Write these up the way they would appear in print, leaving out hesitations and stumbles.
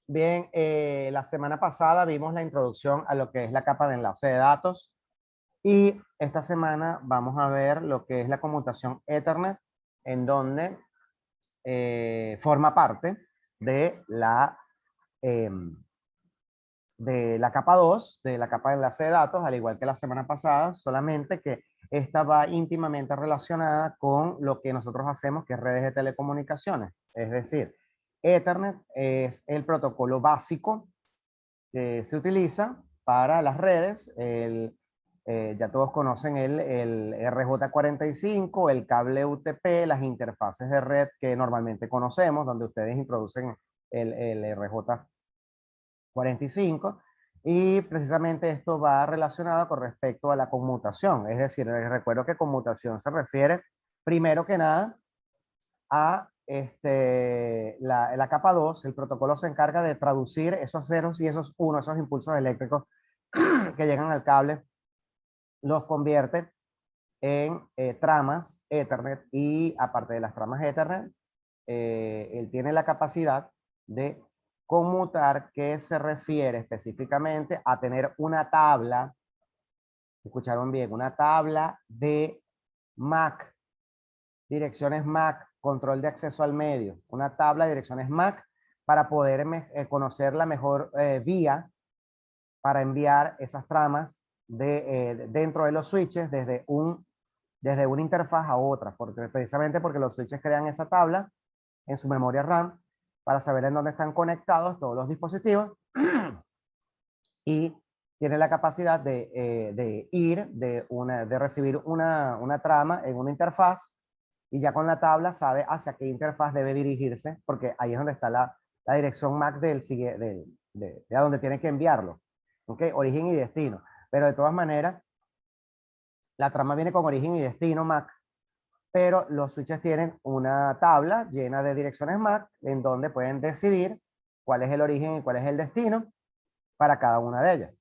Bien, la semana pasada vimos la introducción a lo que es la capa de enlace de datos y esta semana vamos a ver lo que es la conmutación Ethernet, en donde forma parte de em, de la capa 2, de la capa de enlace de datos, al igual que la semana pasada, solamente que esta va íntimamente relacionada con lo que nosotros hacemos, que es redes de telecomunicaciones. Es decir, Ethernet es el protocolo básico que se utiliza para las redes. Ya todos conocen el RJ45, el cable UTP, las interfaces de red que normalmente conocemos, donde ustedes introducen el RJ45. Y precisamente esto va relacionado con respecto a la conmutación. Es decir, les recuerdo que conmutación se refiere, primero que nada, a la capa 2. El protocolo se encarga de traducir esos ceros y esos unos, esos impulsos eléctricos que llegan al cable, los convierte en tramas Ethernet, y aparte de las tramas Ethernet, él tiene la capacidad de conmutar, que se refiere específicamente a tener una tabla, escucharon bien, una tabla de MAC, direcciones MAC, control de acceso al medio, una tabla de direcciones MAC para poder conocer la mejor vía para enviar esas tramas dentro de los switches desde una interfaz a otra, precisamente porque los switches crean esa tabla en su memoria RAM para saber en dónde están conectados todos los dispositivos y tiene la capacidad de recibir una trama en una interfaz, y ya con la tabla sabe hacia qué interfaz debe dirigirse, porque ahí es donde está la dirección MAC de a donde tiene que enviarlo. ¿Ok? Origen y destino. Pero de todas maneras, la trama viene con origen y destino MAC, pero los switches tienen una tabla llena de direcciones MAC en donde pueden decidir cuál es el origen y cuál es el destino para cada una de ellas.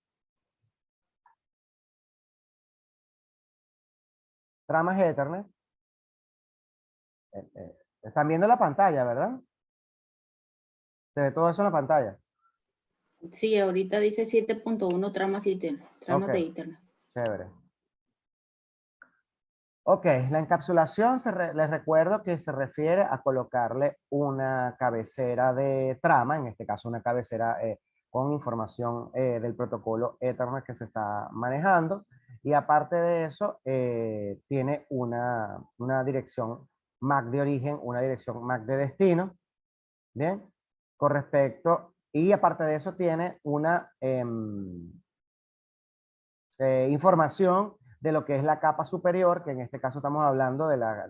Tramas Ethernet. Están viendo la pantalla, ¿verdad? Se ve todo eso en la pantalla. Sí, ahorita dice 7.1 tramas de Ethernet. Chévere. Ok, la encapsulación, les recuerdo que se refiere a colocarle una cabecera de trama, en este caso una cabecera con información del protocolo Ethernet que se está manejando, y aparte de eso, tiene una dirección MAC de origen, una dirección MAC de destino, ¿bien? Con respecto, y aparte de eso tiene una información de lo que es la capa superior, que en este caso estamos hablando de la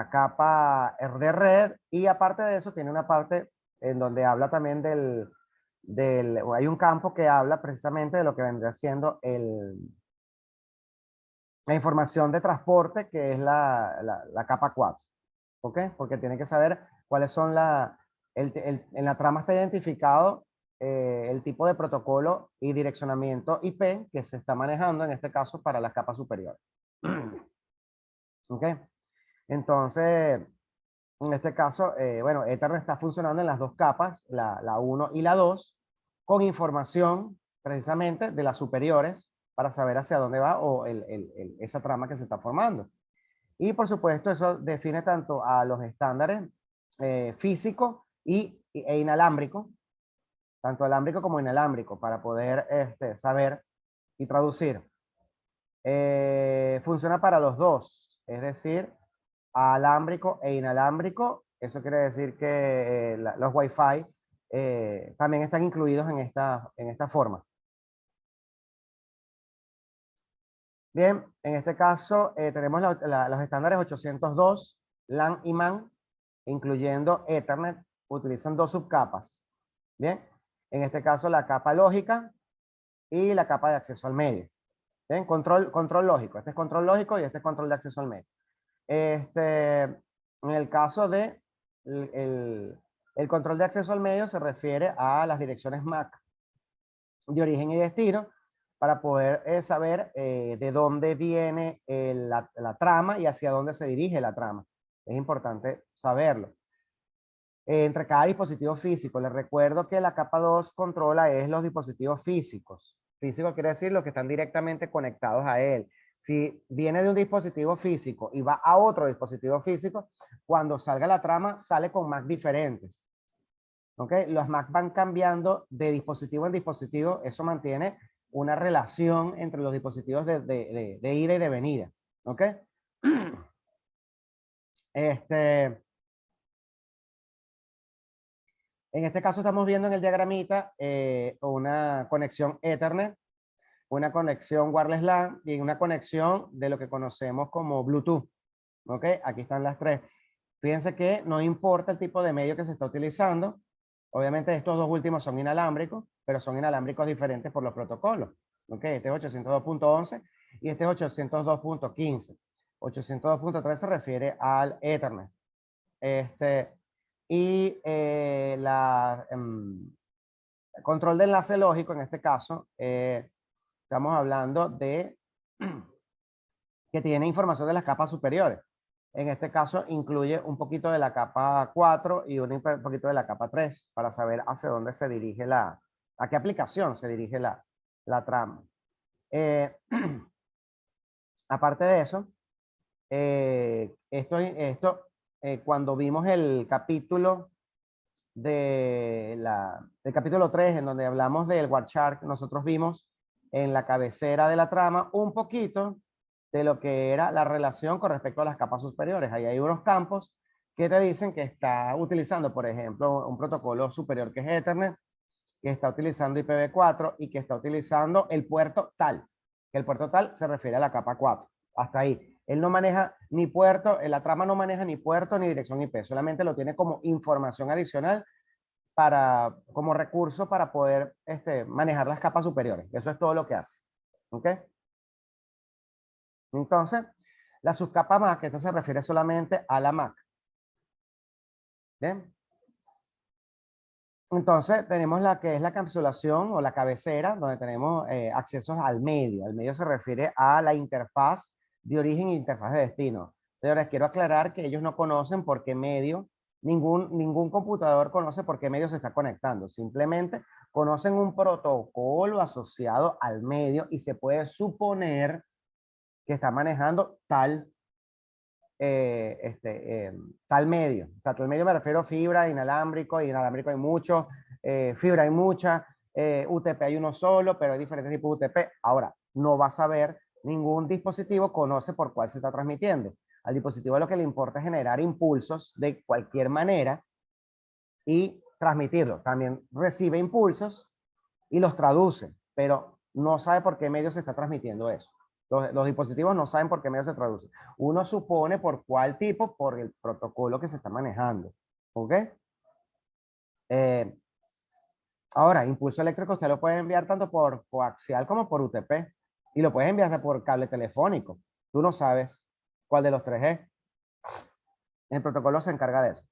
capa de red, y aparte de eso tiene una parte en donde habla también hay un campo que habla precisamente de lo que vendría siendo la información de transporte, que es la capa 4. ¿Ok? Porque tiene que saber cuáles son en la trama está identificado el tipo de protocolo y direccionamiento IP que se está manejando, en este caso para las capas superiores. ¿Ok? Entonces, en este caso, bueno, Ethernet está funcionando en las dos capas, la 1 y la 2, con información precisamente de las superiores para saber hacia dónde va o esa trama que se está formando. Y por supuesto, eso define tanto a los estándares físicos e inalámbricos, tanto alámbrico como inalámbrico, para poder saber y traducir. Funciona para los dos, es decir, alámbrico e inalámbrico. Eso quiere decir que los Wi-Fi también están incluidos en esta forma. Bien, en este caso tenemos los estándares 802, LAN y MAN, incluyendo Ethernet, utilizan dos subcapas. Bien, en este caso la capa lógica y la capa de acceso al medio. Bien, control lógico. Este es control lógico y este es control de acceso al medio. En el caso de el control de acceso al medio se refiere a las direcciones MAC de origen y destino, para poder saber de dónde viene la trama y hacia dónde se dirige la trama. Es importante saberlo. entre cada dispositivo físico. Les recuerdo que la capa 2 controla es los dispositivos físicos. Físico quiere decir los que están directamente conectados a él. Si viene de un dispositivo físico y va a otro dispositivo físico, cuando salga la trama sale con MAC diferentes. ¿Ok? Los MAC van cambiando de dispositivo en dispositivo. Eso mantiene una relación entre los dispositivos de ida y de venida. ¿Ok? En este caso estamos viendo en el diagramita una conexión Ethernet, una conexión wireless LAN y una conexión de lo que conocemos como Bluetooth. ¿Ok? Aquí están las tres. Fíjense que no importa el tipo de medio que se está utilizando. Obviamente estos dos últimos son inalámbricos, pero son inalámbricos diferentes por los protocolos. ¿Ok? Este es 802.11 y este es 802.15. 802.3 se refiere al Ethernet. Y el control de enlace lógico, en este caso, estamos hablando de que tiene información de las capas superiores. En este caso, incluye un poquito de la capa 4 y un poquito de la capa 3 para saber hacia dónde se dirige a qué aplicación se dirige la trama. Aparte de eso, cuando vimos el capítulo del capítulo 3, en donde hablamos del Wireshark, nosotros vimos en la cabecera de la trama un poquito de lo que era la relación con respecto a las capas superiores. Ahí hay unos campos que te dicen que está utilizando, por ejemplo, un protocolo superior que es Ethernet, que está utilizando IPv4 y que está utilizando el puerto tal. Que el puerto tal se refiere a la capa 4. Hasta ahí. Él no maneja ni puerto, la trama no maneja ni puerto ni dirección IP, solamente lo tiene como información adicional como recurso para poder manejar las capas superiores. Eso es todo lo que hace. ¿Ok? Entonces, la subcapa MAC, esta se refiere solamente a la MAC. ¿Bien? Entonces, tenemos la que es la encapsulación o la cabecera, donde tenemos accesos al medio. El medio se refiere a la interfaz de origen e interfaz de destino. Señores, quiero aclarar que ellos no conocen por qué medio, ningún computador conoce por qué medio se está conectando. Simplemente conocen un protocolo asociado al medio y se puede suponer que está manejando tal medio. O sea, tal medio me refiero a fibra, inalámbrico, y inalámbrico hay mucho, fibra hay mucha, UTP hay uno solo, pero hay diferentes tipos de UTP. Ahora, no vas a ver, ningún dispositivo conoce por cuál se está transmitiendo. Al dispositivo lo que le importa es generar impulsos de cualquier manera y transmitirlo. También recibe impulsos y los traduce, pero no sabe por qué medio se está transmitiendo eso. Los dispositivos no saben por qué medio se traduce. Uno supone por cuál tipo, por el protocolo que se está manejando. ¿Ok? Ahora, impulso eléctrico usted lo puede enviar tanto por coaxial como por UTP. Y lo puedes enviar por cable telefónico. Tú no sabes cuál de los tres es. El protocolo se encarga de eso.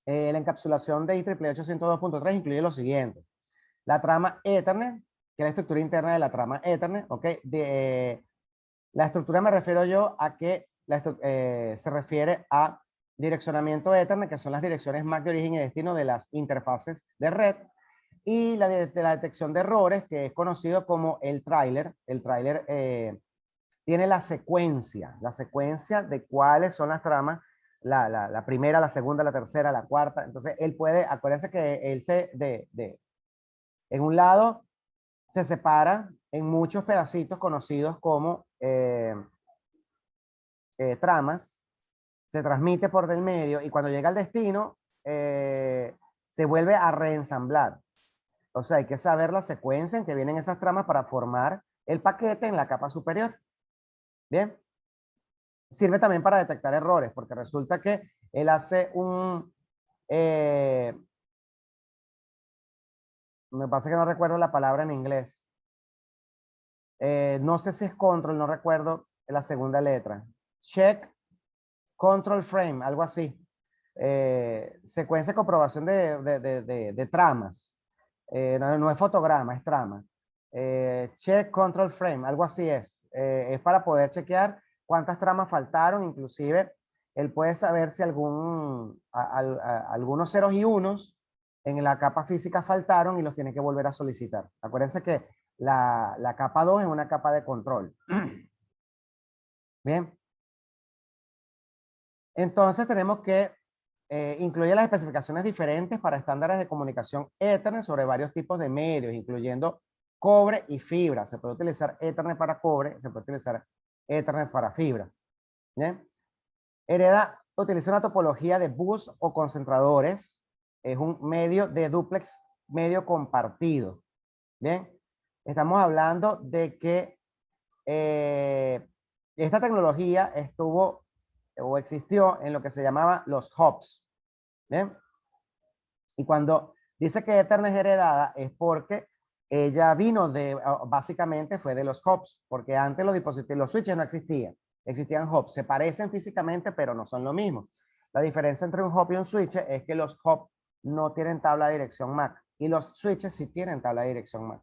La encapsulación de IEEE 802.3 incluye lo siguiente. La trama Ethernet, que es la estructura interna de la trama Ethernet, ¿ok? La estructura me refiero yo a que se refiere a direccionamiento Ethernet, que son las direcciones MAC de origen y destino de las interfaces de red, y la detección de errores, que es conocido como el tráiler. El tráiler tiene la secuencia de cuáles son las tramas, la primera, la segunda, la tercera, la cuarta. Entonces, él puede, acuérdense que él en un lado se separa en muchos pedacitos conocidos como tramas, se transmite por del medio y cuando llega al destino se vuelve a reensamblar. O sea, hay que saber la secuencia en que vienen esas tramas para formar el paquete en la capa superior. Bien. Sirve también para detectar errores, porque resulta que él hace me pasa que no recuerdo la palabra en inglés. No sé si es control, no recuerdo la segunda letra. Check, control frame, algo así. Secuencia de comprobación de tramas. No es fotograma, es trama. Check, control frame, algo así es. Es para poder chequear cuántas tramas faltaron, inclusive él puede saber si algunos ceros y unos en la capa física faltaron y los tiene que volver a solicitar. Acuérdense que la capa 2 es una capa de control. Bien. Entonces tenemos que incluir las especificaciones diferentes para estándares de comunicación Ethernet sobre varios tipos de medios, incluyendo cobre y fibra. Se puede utilizar Ethernet para cobre, se puede utilizar Ethernet para fibra. ¿Bien? Hereda utiliza una topología de bus o concentradores. Es un medio de duplex medio compartido. Bien. Estamos hablando de que esta tecnología estuvo o existió en lo que se llamaba los hubs. ¿Bien? Y cuando dice que Ethernet es heredada es porque ella vino básicamente fue de los hubs, porque antes los dispositivos, los switches no existían, existían hubs, se parecen físicamente pero no son lo mismo. La diferencia entre un hub y un switch es que los hubs no tienen tabla de dirección MAC y los switches sí tienen tabla de dirección MAC.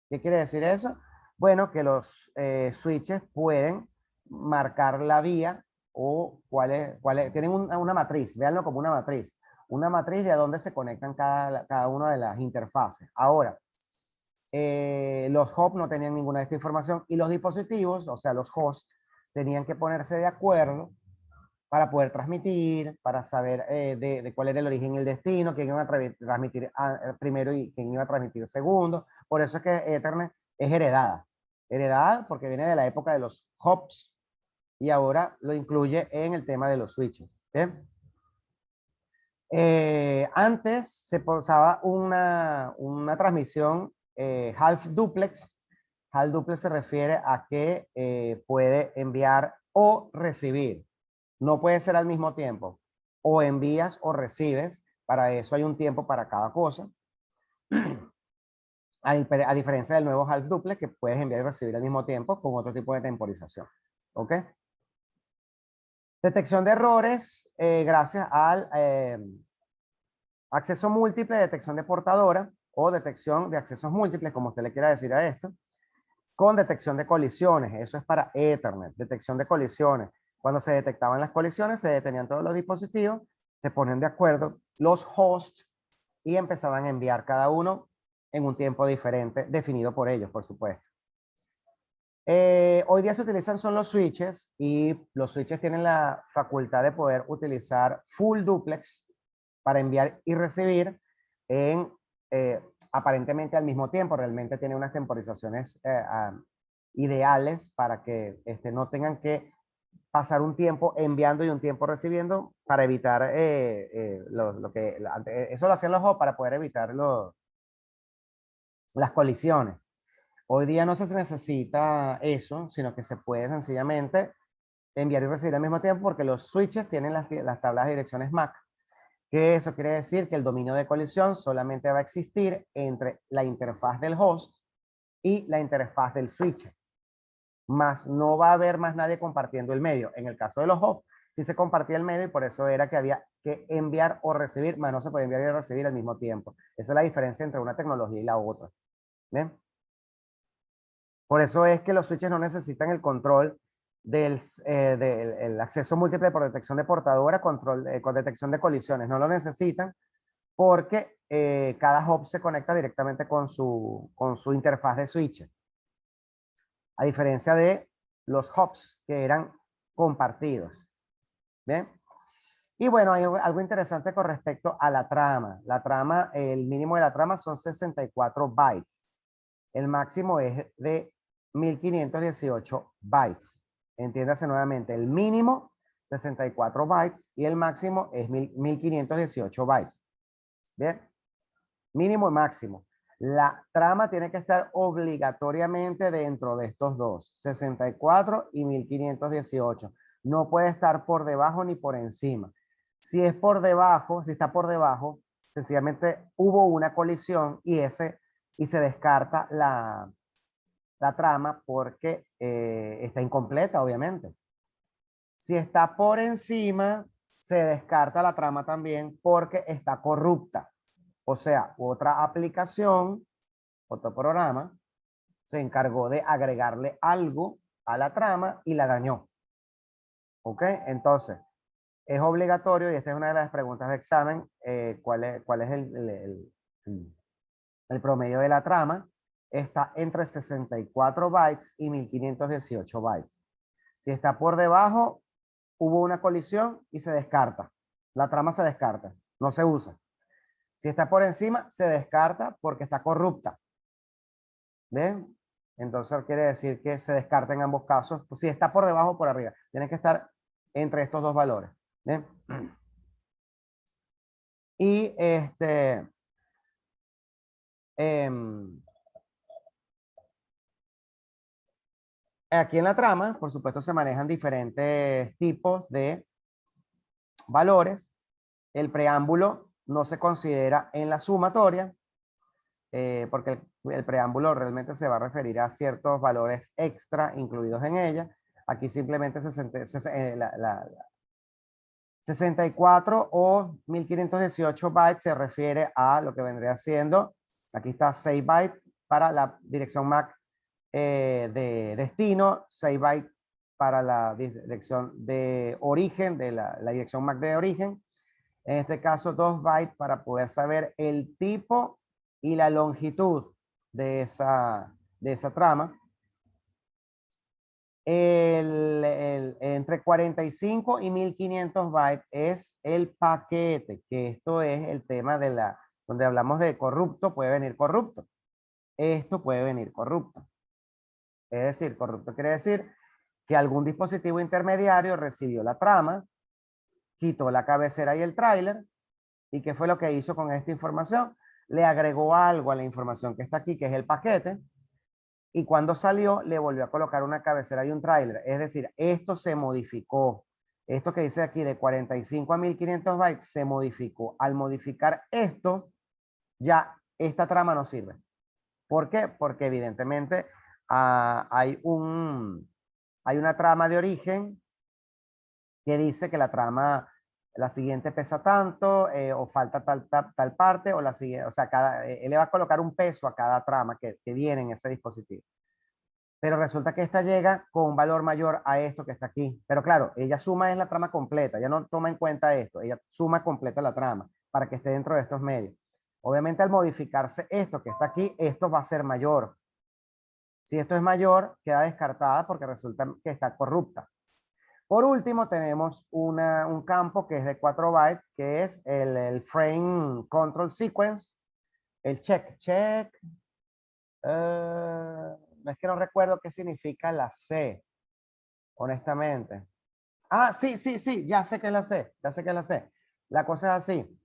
¿Qué quiere decir eso? Bueno, que los switches pueden marcar la vía o tienen una matriz, véanlo como una matriz de a dónde se conectan cada una de las interfaces. Ahora, los hubs no tenían ninguna de esta información y los dispositivos, o sea, los hosts, tenían que ponerse de acuerdo para poder transmitir, para saber de cuál era el origen y el destino, quién iba a transmitir primero y quién iba a transmitir segundo. Por eso es que Ethernet es heredada. Heredada porque viene de la época de los hubs y ahora lo incluye en el tema de los switches. ¿Bien? Antes se usaba una transmisión half duplex. Half duplex se refiere a que puede enviar o recibir. No puede ser al mismo tiempo. O envías o recibes. Para eso hay un tiempo para cada cosa. A diferencia del nuevo half duplex que puedes enviar y recibir al mismo tiempo con otro tipo de temporización. ¿Ok? Detección de errores gracias al acceso múltiple, detección de portadora o detección de accesos múltiples, como usted le quiera decir a esto, con detección de colisiones. Eso es para Ethernet, detección de colisiones. Cuando se detectaban las colisiones, se detenían todos los dispositivos, se ponen de acuerdo los hosts y empezaban a enviar cada uno en un tiempo diferente, definido por ellos, por supuesto. Hoy día se utilizan son los switches y los switches tienen la facultad de poder utilizar full duplex para enviar y recibir en aparentemente al mismo tiempo. Realmente tiene unas temporizaciones ideales para que no tengan que pasar un tiempo enviando y un tiempo recibiendo para evitar eso lo hacían los hubs para poder evitar las colisiones. Hoy día no se necesita eso, sino que se puede sencillamente enviar y recibir al mismo tiempo porque los switches tienen las tablas de direcciones MAC. Que eso quiere decir que el dominio de colisión solamente va a existir entre la interfaz del host y la interfaz del switch. Más no va a haber más nadie compartiendo el medio. En el caso de los hosts, sí se compartía el medio y por eso era que había que enviar o recibir, más no se puede enviar y recibir al mismo tiempo. Esa es la diferencia entre una tecnología y la otra. ¿Bien? Por eso es que los switches no necesitan el control del el acceso múltiple por detección de portadora, control con detección de colisiones. No lo necesitan porque cada hub se conecta directamente con su interfaz de switch. A diferencia de los hubs que eran compartidos. ¿Bien? Y bueno, hay algo interesante con respecto a la trama. La trama, el mínimo de la trama son 64 bytes. El máximo es de 1518 bytes. Entiéndase nuevamente, el mínimo 64 bytes y el máximo es 1518 bytes. Bien, mínimo y máximo. La trama tiene que estar obligatoriamente dentro de estos dos, 64 y 1518. No puede estar por debajo ni por encima. Si es por debajo, si está por debajo, sencillamente hubo una colisión y se descarta la trama porque está incompleta, obviamente. Si está por encima, se descarta la trama también porque está corrupta. O sea, otra aplicación, otro programa, se encargó de agregarle algo a la trama y la dañó. ¿Ok? Entonces, Es obligatorio, y esta es una de las preguntas de examen, cuál es el promedio de la trama. Está entre 64 bytes y 1518 bytes. Si está por debajo, hubo una colisión y se descarta. La trama se descarta, no se usa. Si está por encima, se descarta porque está corrupta. ¿Ven? Entonces quiere decir que se descarta en ambos casos. Pues si está por debajo o por arriba, tiene que estar entre estos dos valores. ¿Ven? Y em, aquí en la trama, por supuesto, se manejan diferentes tipos de valores. El preámbulo no se considera en la sumatoria, porque el preámbulo realmente se va a referir a ciertos valores extra incluidos en ella. Aquí simplemente 64 o 1518 bytes se refiere a lo que vendría siendo, aquí está 6 bytes para la dirección MAC de destino, 6 bytes para la dirección de origen, de la dirección MAC de origen. En este caso, 2 bytes para poder saber el tipo y la longitud de esa trama. Entre 45 y 1500 bytes es el paquete, que esto es el tema donde hablamos de corrupto, puede venir corrupto. Esto puede venir corrupto. Es decir, corrupto quiere decir que algún dispositivo intermediario recibió la trama, quitó la cabecera y el tráiler, ¿y qué fue lo que hizo con esta información? Le agregó algo a la información que está aquí, que es el paquete, y cuando salió le volvió a colocar una cabecera y un tráiler. Es decir, esto se modificó. Esto que dice aquí de 45 a 1500 bytes se modificó. Al modificar esto, ya esta trama no sirve. ¿Por qué? Porque evidentemente hay una trama de origen que dice que la siguiente pesa tanto, o falta tal parte, o la siguiente, o sea, él le va a colocar un peso a cada trama que viene en ese dispositivo. Pero resulta que esta llega con un valor mayor a esto que está aquí. Pero claro, ella suma es la trama completa, ella no toma en cuenta esto, ella suma completa la trama para que esté dentro de estos medios. Obviamente al modificarse esto que está aquí, esto va a ser mayor. Si esto es mayor, queda descartada porque resulta que está corrupta. Por último, tenemos un campo que es de 4 bytes, que es el frame control sequence, el check. Es que no recuerdo qué significa la C, honestamente. Ah, sí, ya sé que es la C, ya sé que es la C. La cosa es así.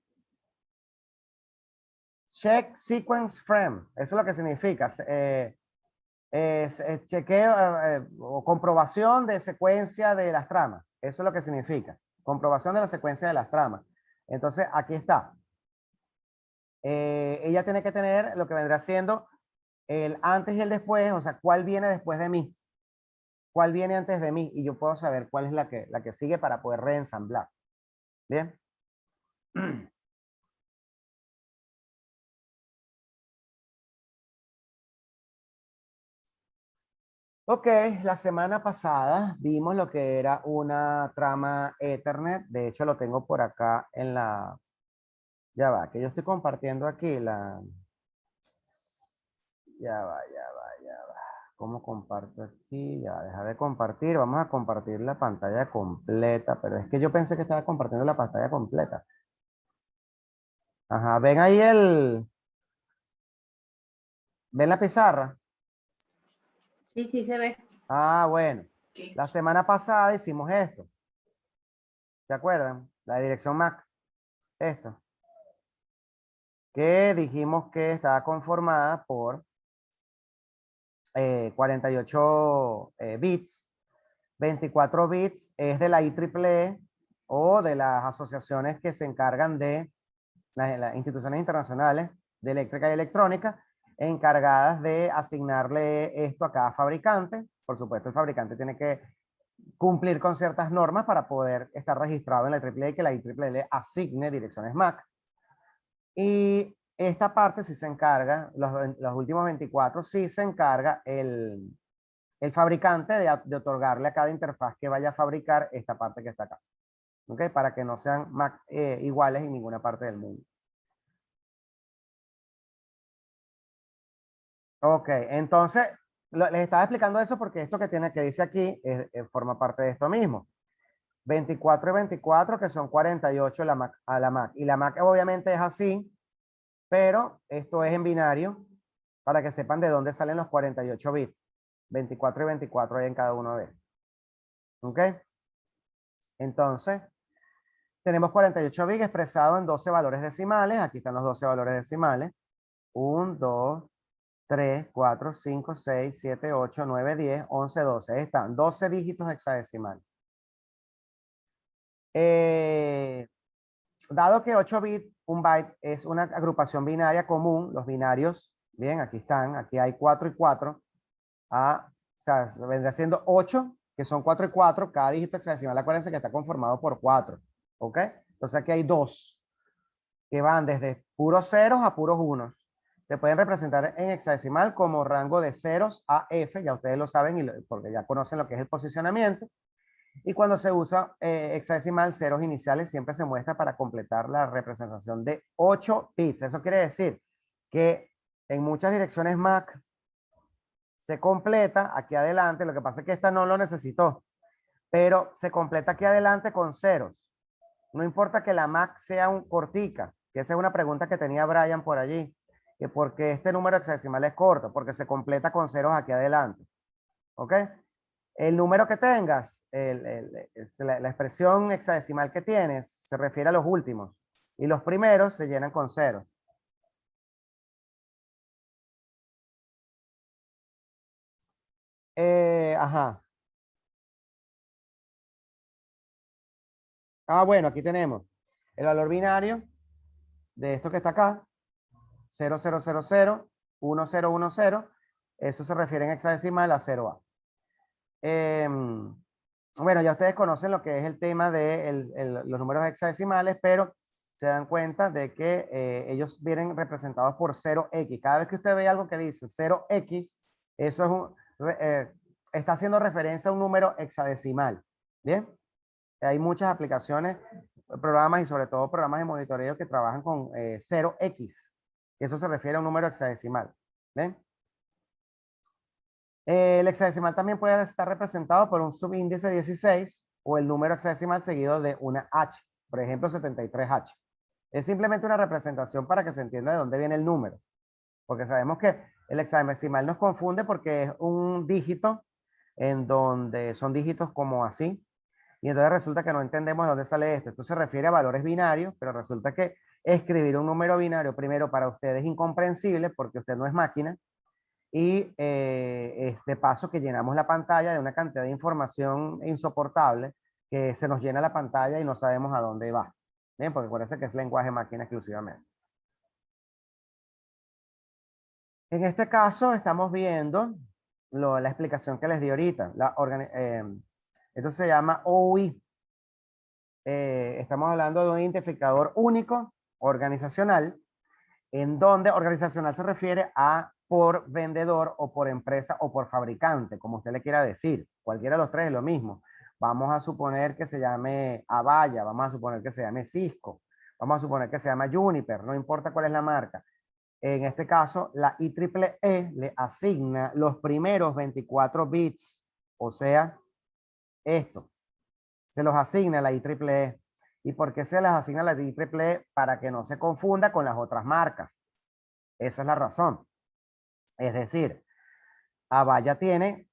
Check sequence frame, eso es lo que significa. Chequeo o comprobación de secuencia de las tramas. Eso es lo que significa. Comprobación de la secuencia de las tramas. Entonces, aquí está. Ella tiene que tener lo que vendrá siendo el antes y el después, o sea, cuál viene después de mí, cuál viene antes de mí, y yo puedo saber cuál es la que sigue para poder reensamblar. Bien. Ok, la semana pasada vimos lo que era una trama Ethernet. De hecho, lo tengo por acá en la... Ya va, que yo estoy compartiendo aquí la... Ya va. ¿Cómo comparto aquí? Ya, deja de compartir. Vamos a compartir la pantalla completa. Pero es que yo pensé que estaba compartiendo la pantalla completa. Ajá, ven ahí ¿Ven la pizarra? Sí, sí se ve. Ah, bueno. La semana pasada hicimos esto. ¿Se acuerdan? La dirección MAC. Esto. Que dijimos que estaba conformada por 48 bits. 24 bits es de la IEEE o de las asociaciones que se encargan de las instituciones internacionales de eléctrica y electrónica, encargadas de asignarle esto a cada fabricante. Por supuesto, el fabricante tiene que cumplir con ciertas normas para poder estar registrado en la IEEE y que la IEEE le asigne direcciones MAC. Y esta parte sí se encarga, los últimos 24, sí se encarga el fabricante de otorgarle a cada interfaz que vaya a fabricar esta parte que está acá. ¿ok? Para que no sean MAC iguales en ninguna parte del mundo. Ok, entonces les estaba explicando eso porque esto que dice aquí forma parte de esto mismo. 24 y 24, que son 48 a la MAC. Y la MAC obviamente es así, pero esto es en binario para que sepan de dónde salen los 48 bits. 24 y 24 hay en cada uno de ellos. ¿Ok? Entonces, tenemos 48 bits expresados en 12 valores decimales. Aquí están los 12 valores decimales. 1, 2, 3, 4, 5, 6, 7, 8, 9, 10, 11, 12. Ahí están, 12 dígitos hexadecimales. Dado que 8 bits, un byte es una agrupación binaria común, los binarios, bien, aquí están, aquí hay 4 y 4, o sea, vendrá siendo 8, que son 4 y 4, cada dígito hexadecimal, acuérdense que está conformado por 4, ¿ok? Entonces aquí hay 2, que van desde puros ceros a puros unos. Se pueden representar en hexadecimal como rango de ceros a F, ya ustedes lo saben, porque ya conocen lo que es el posicionamiento. Y cuando se usa hexadecimal, ceros iniciales siempre se muestra para completar la representación de 8 bits. Eso quiere decir que en muchas direcciones MAC se completa aquí adelante. Lo que pasa es que esta no lo necesitó, pero se completa aquí adelante con ceros. No importa que la MAC sea un cortica, que esa es una pregunta que tenía Brian por allí, que porque este número hexadecimal es corto, porque se completa con ceros aquí adelante. ¿Ok? El número que tengas, la expresión hexadecimal que tienes, se refiere a los últimos. Y los primeros se llenan con cero. Ajá. Ah, bueno, aquí tenemos el valor binario de esto que está acá. 0000, 1010. Eso se refiere en hexadecimal a 0A. Bueno, ya ustedes conocen lo que es el tema de los números hexadecimales, pero se dan cuenta de que ellos vienen representados por 0x. Cada vez que usted ve algo que dice 0x, eso es está haciendo referencia a un número hexadecimal. ¿Bien? Hay muchas aplicaciones, programas y sobre todo programas de monitoreo que trabajan con 0x. Eso se refiere a un número hexadecimal. ¿Bien? El hexadecimal también puede estar representado por un subíndice 16 o el número hexadecimal seguido de una H, por ejemplo 73H. Es simplemente una representación para que se entienda de dónde viene el número, porque sabemos que el hexadecimal nos confunde porque es un dígito en donde son dígitos como así, y entonces resulta que no entendemos de dónde sale esto. Esto se refiere a valores binarios, pero resulta que escribir un número binario primero para usted es incomprensible porque usted no es máquina, y de paso que llenamos la pantalla de una cantidad de información insoportable que se nos llena la pantalla y no sabemos a dónde va. Bien, porque acuérdense que es lenguaje máquina exclusivamente. En este caso estamos viendo la explicación que les di ahorita. Esto se llama OI. Estamos hablando de un identificador único organizacional, en donde organizacional se refiere a por vendedor o por empresa o por fabricante, como usted le quiera decir. Cualquiera de los tres es lo mismo. Vamos a suponer que se llame Avaya, vamos a suponer que se llame Cisco, vamos a suponer que se llama Juniper, no importa cuál es la marca. En este caso, la IEEE le asigna los primeros 24 bits, o sea, esto, se los asigna la IEEE. ¿Y por qué se les asigna la IEEE? Para que no se confunda con las otras marcas. Esa es la razón. Es decir, Avaya tiene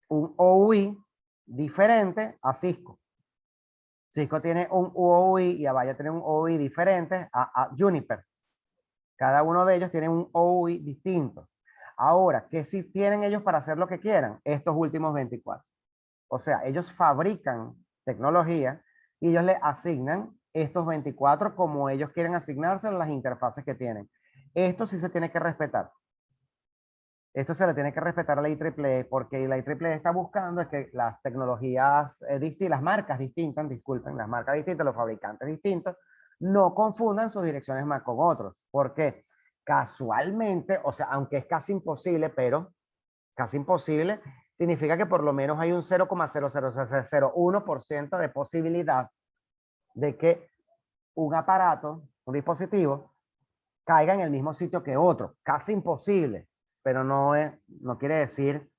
un OUI diferente a Cisco. Cisco tiene un OUI y Avaya tiene un OUI diferente a Juniper. Cada uno de ellos tiene un OUI distinto. Ahora, ¿qué si tienen ellos para hacer lo que quieran? Estos últimos 24. O sea, ellos fabrican tecnología y ellos le asignan estos 24 como ellos quieren asignarse a las interfaces que tienen. Esto sí se tiene que respetar. Esto se le tiene que respetar a la IEEE porque la IEEE está buscando es que las tecnologías distintas, las marcas distintas, disculpen, las marcas distintas, los fabricantes distintos, no confundan sus direcciones MAC con otros. Porque casualmente, o sea, aunque es casi imposible, pero casi imposible, significa que por lo menos hay un 0,00001% de posibilidad de que un aparato, un dispositivo, caiga en el mismo sitio que otro. Casi imposible, pero no quiere decir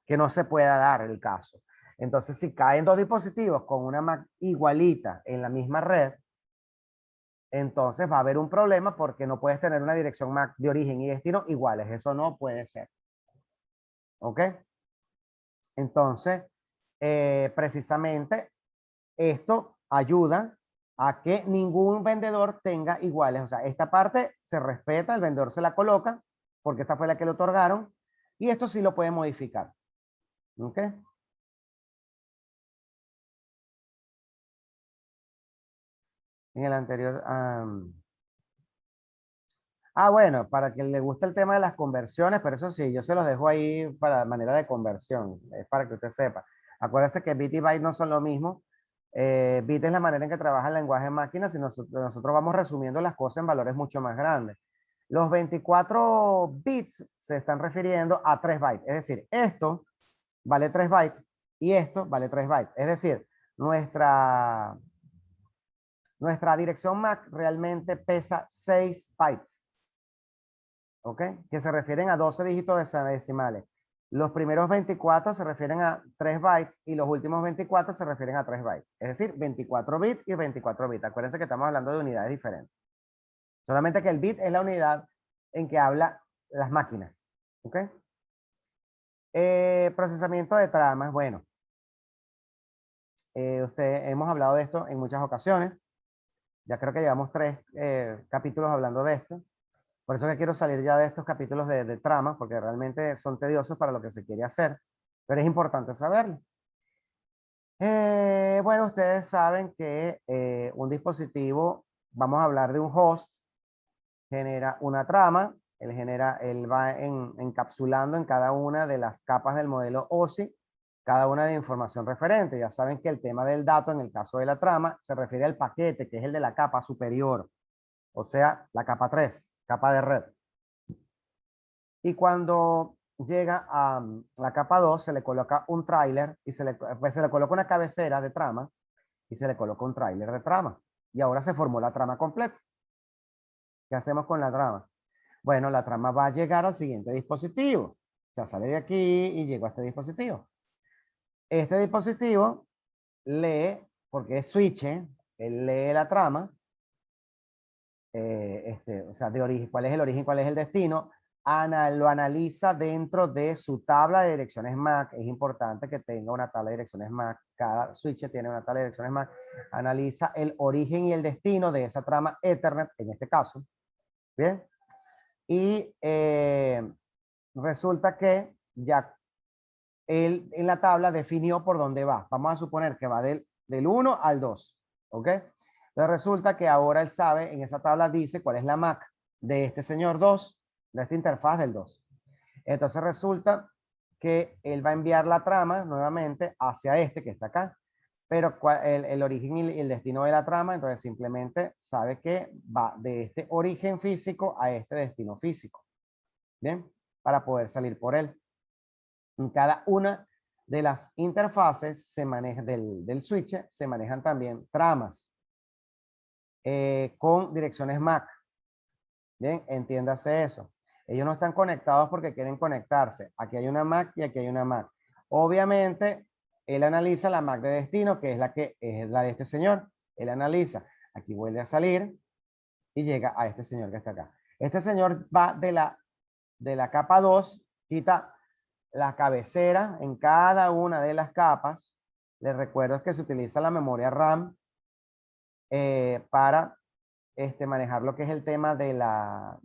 que no se pueda dar el caso. Entonces, si caen dos dispositivos con una MAC igualita en la misma red, entonces va a haber un problema porque no puedes tener una dirección MAC de origen y destino iguales. Eso no puede ser. ¿Ok? Entonces, precisamente esto ayuda a que ningún vendedor tenga iguales. O sea, esta parte se respeta, el vendedor se la coloca porque esta fue la que le otorgaron y esto sí lo puede modificar. ¿Ok? En el anterior... bueno, para quien le guste el tema de las conversiones, pero eso sí, yo se los dejo ahí para manera de conversión, es para que usted sepa. Acuérdese que bit y byte no son lo mismo. Bit es la manera en que trabaja el lenguaje máquina, si nosotros vamos resumiendo las cosas en valores mucho más grandes. Los 24 bits se están refiriendo a 3 bytes, es decir, esto vale 3 bytes y esto vale 3 bytes. Es decir, nuestra dirección MAC realmente pesa 6 bytes. ¿Ok? Que se refieren a 12 dígitos decimales. Los primeros 24 se refieren a 3 bytes y los últimos 24 se refieren a 3 bytes. Es decir, 24 bits y 24 bits. Acuérdense que estamos hablando de unidades diferentes. Solamente que el bit es la unidad en que habla las máquinas. ¿Ok? Procesamiento de tramas. Bueno, hemos hablado de esto en muchas ocasiones. Ya creo que llevamos 3 capítulos hablando de esto. Por eso que quiero salir ya de estos capítulos de trama, porque realmente son tediosos para lo que se quiere hacer, pero es importante saberlo. Bueno, ustedes saben que un dispositivo, vamos a hablar de un host, genera una trama, él va encapsulando en cada una de las capas del modelo OSI, cada una de información referente. Ya saben que el tema del dato, en el caso de la trama, se refiere al paquete, que es el de la capa superior, o sea, la capa 3, capa de red. Y cuando llega a la capa 2, se le coloca un tráiler y se le coloca una cabecera de trama y se le coloca un tráiler de trama. Y ahora se formó la trama completa. ¿Qué hacemos con la trama? Bueno, la trama va a llegar al siguiente dispositivo. O sea, sale de aquí y llegó a este dispositivo. Este dispositivo lee, porque es switch, él lee la trama, o sea, de origen, cuál es el origen, cuál es el destino, lo analiza dentro de su tabla de direcciones MAC. Es importante que tenga una tabla de direcciones MAC. Cada switch tiene una tabla de direcciones MAC. Analiza el origen y el destino de esa trama Ethernet, en este caso. Bien. Y resulta que ya él en la tabla definió por dónde va. Vamos a suponer que va del 1 al 2. ¿Ok? Entonces resulta que ahora él sabe, en esa tabla dice cuál es la MAC de este señor 2, de esta interfaz del 2. Entonces resulta que él va a enviar la trama nuevamente hacia este que está acá. Pero el origen y el destino de la trama, entonces simplemente sabe que va de este origen físico a este destino físico. Bien, para poder salir por él. En cada una de las interfaces se maneja, del switch se manejan también tramas con direcciones MAC. Bien, entiéndase eso. Ellos no están conectados porque quieren conectarse. Aquí hay una MAC y aquí hay una MAC. Obviamente, él analiza la MAC de destino, que es la de este señor. Él analiza. Aquí vuelve a salir y llega a este señor que está acá. Este señor va de la capa 2, quita la cabecera en cada una de las capas. Les recuerdo que se utiliza la memoria RAM para manejar lo que es el tema de las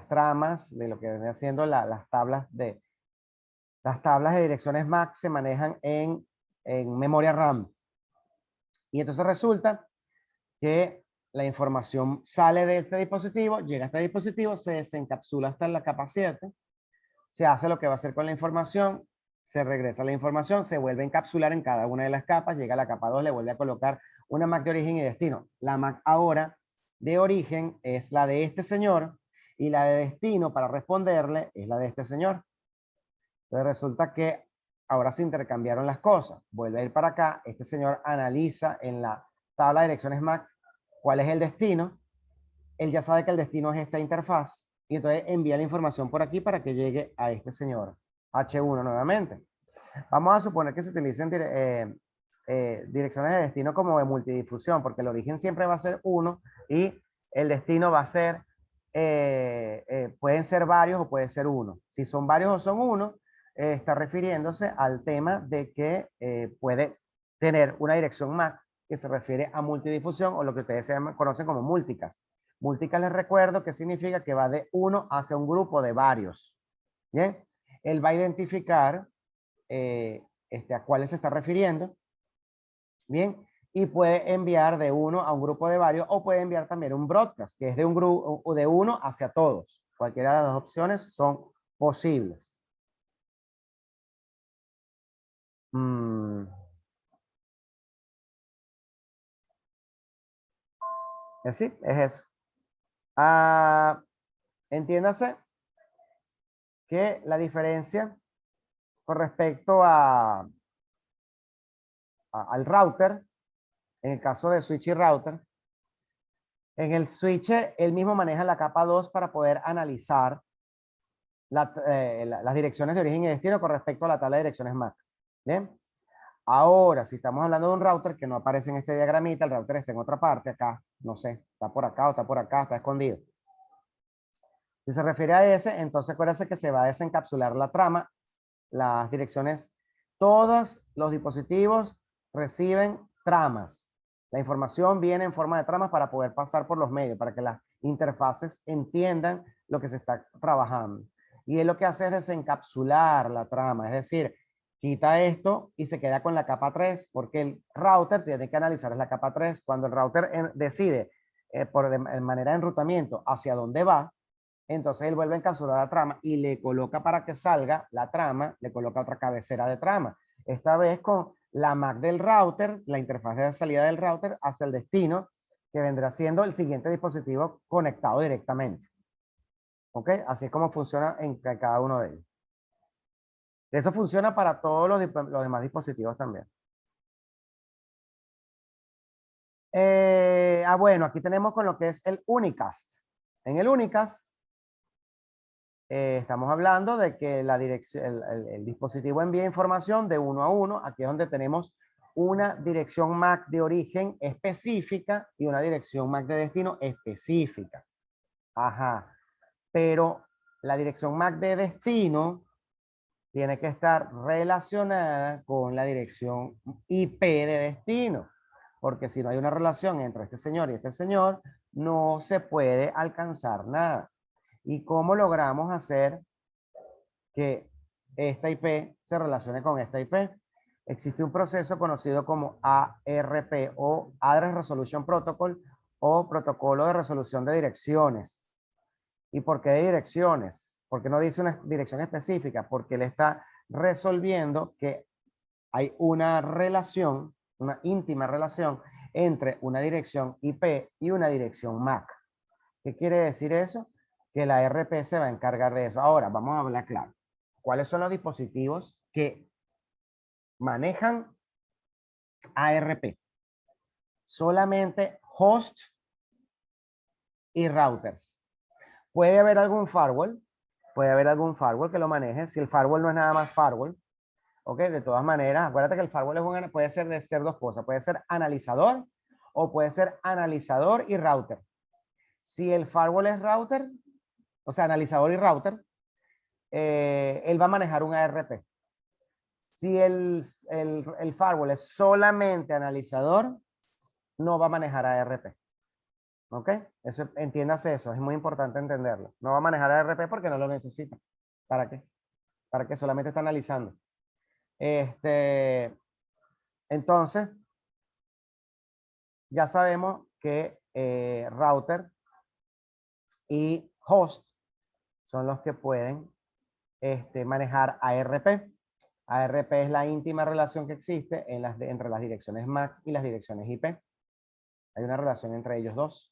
tramas, de lo que viene haciendo las tablas de direcciones MAC se manejan en memoria RAM. Y entonces resulta que la información sale de este dispositivo, llega a este dispositivo, se desencapsula hasta la capa 7, se hace lo que va a hacer con la información, se regresa la información, se vuelve a encapsular en cada una de las capas, llega a la capa 2, le vuelve a colocar una MAC de origen y destino. La MAC ahora de origen es la de este señor y la de destino para responderle es la de este señor. Entonces resulta que ahora se intercambiaron las cosas. Vuelve a ir para acá, este señor analiza en la tabla de direcciones MAC, cuál es el destino. Él ya sabe que el destino es esta interfaz y entonces envía la información por aquí para que llegue a este señor H1 nuevamente. Vamos a suponer que se utilicen direcciones de destino como de multidifusión, porque el origen siempre va a ser 1 y el destino va a ser, pueden ser varios o puede ser 1. Si son varios o son 1, está refiriéndose al tema de que puede tener una dirección MAC que se refiere a multidifusión o lo que ustedes conocen como multicast. Multicast les recuerdo que significa que va de 1 hacia un grupo de varios. Bien, él va a identificar a cuáles se está refiriendo. Bien, y puede enviar de 1 a un grupo de varios o puede enviar también un broadcast, que es de un grupo de 1 hacia todos. Cualquiera de las dos opciones son posibles. Sí, es eso. Entiéndase que la diferencia con respecto al router, en el caso de switch y router, en el switch él mismo maneja la capa 2 para poder analizar las direcciones de origen y destino con respecto a la tabla de direcciones MAC. ¿Bien? Ahora, si estamos hablando de un router que no aparece en este diagramita, el router está en otra parte, acá, no sé, está por acá o está por acá, está escondido. Si se refiere a ese, entonces acuérdense que se va a desencapsular la trama, las direcciones. Todos los dispositivos reciben tramas. La información viene en forma de tramas para poder pasar por los medios, para que las interfaces entiendan lo que se está trabajando. Y él lo que hace es desencapsular la trama, es decir, quita esto y se queda con la capa 3, porque el router tiene que analizar la capa 3. Cuando el router decide por manera de enrutamiento hacia dónde va, entonces él vuelve a encapsular la trama y le coloca para que salga la trama, le coloca otra cabecera de trama. Esta vez con la MAC del router, la interfaz de salida del router hacia el destino, que vendrá siendo el siguiente dispositivo conectado directamente. ¿Ok? Así es como funciona en cada uno de ellos. Eso funciona para todos los demás dispositivos también. Bueno, aquí tenemos con lo que es el unicast. En el unicast, estamos hablando de que la dirección, el dispositivo envía información de 1 a 1. Aquí es donde tenemos una dirección MAC de origen específica y una dirección MAC de destino específica. Ajá. Pero la dirección MAC de destino tiene que estar relacionada con la dirección IP de destino. Porque si no hay una relación entre este señor y este señor, no se puede alcanzar nada. ¿Y cómo logramos hacer que esta IP se relacione con esta IP? Existe un proceso conocido como ARP o Address Resolution Protocol o Protocolo de Resolución de Direcciones. ¿Y por qué de direcciones? Porque no dice una dirección específica, porque él está resolviendo que hay una relación, una íntima relación entre una dirección IP y una dirección MAC. ¿Qué quiere decir eso? Que la RP se va a encargar de eso. Ahora, vamos a hablar claro. ¿Cuáles son los dispositivos que manejan ARP? Solamente host y routers. Puede haber algún firewall que lo maneje. Si el firewall no es nada más firewall, ¿ok? De todas maneras, acuérdate que el firewall puede ser dos cosas. Puede ser analizador o puede ser analizador y router. Si el firewall es router, o sea, analizador y router, él va a manejar un ARP. Si el firewall es solamente analizador, no va a manejar ARP. ¿Ok? Eso, entiéndase eso, es muy importante entenderlo. No va a manejar ARP porque no lo necesita. ¿Para qué? Para que solamente está analizando. Entonces, ya sabemos que router y host son los que pueden manejar ARP. ARP es la íntima relación que existe entre las direcciones MAC y las direcciones IP. Hay una relación entre ellos dos.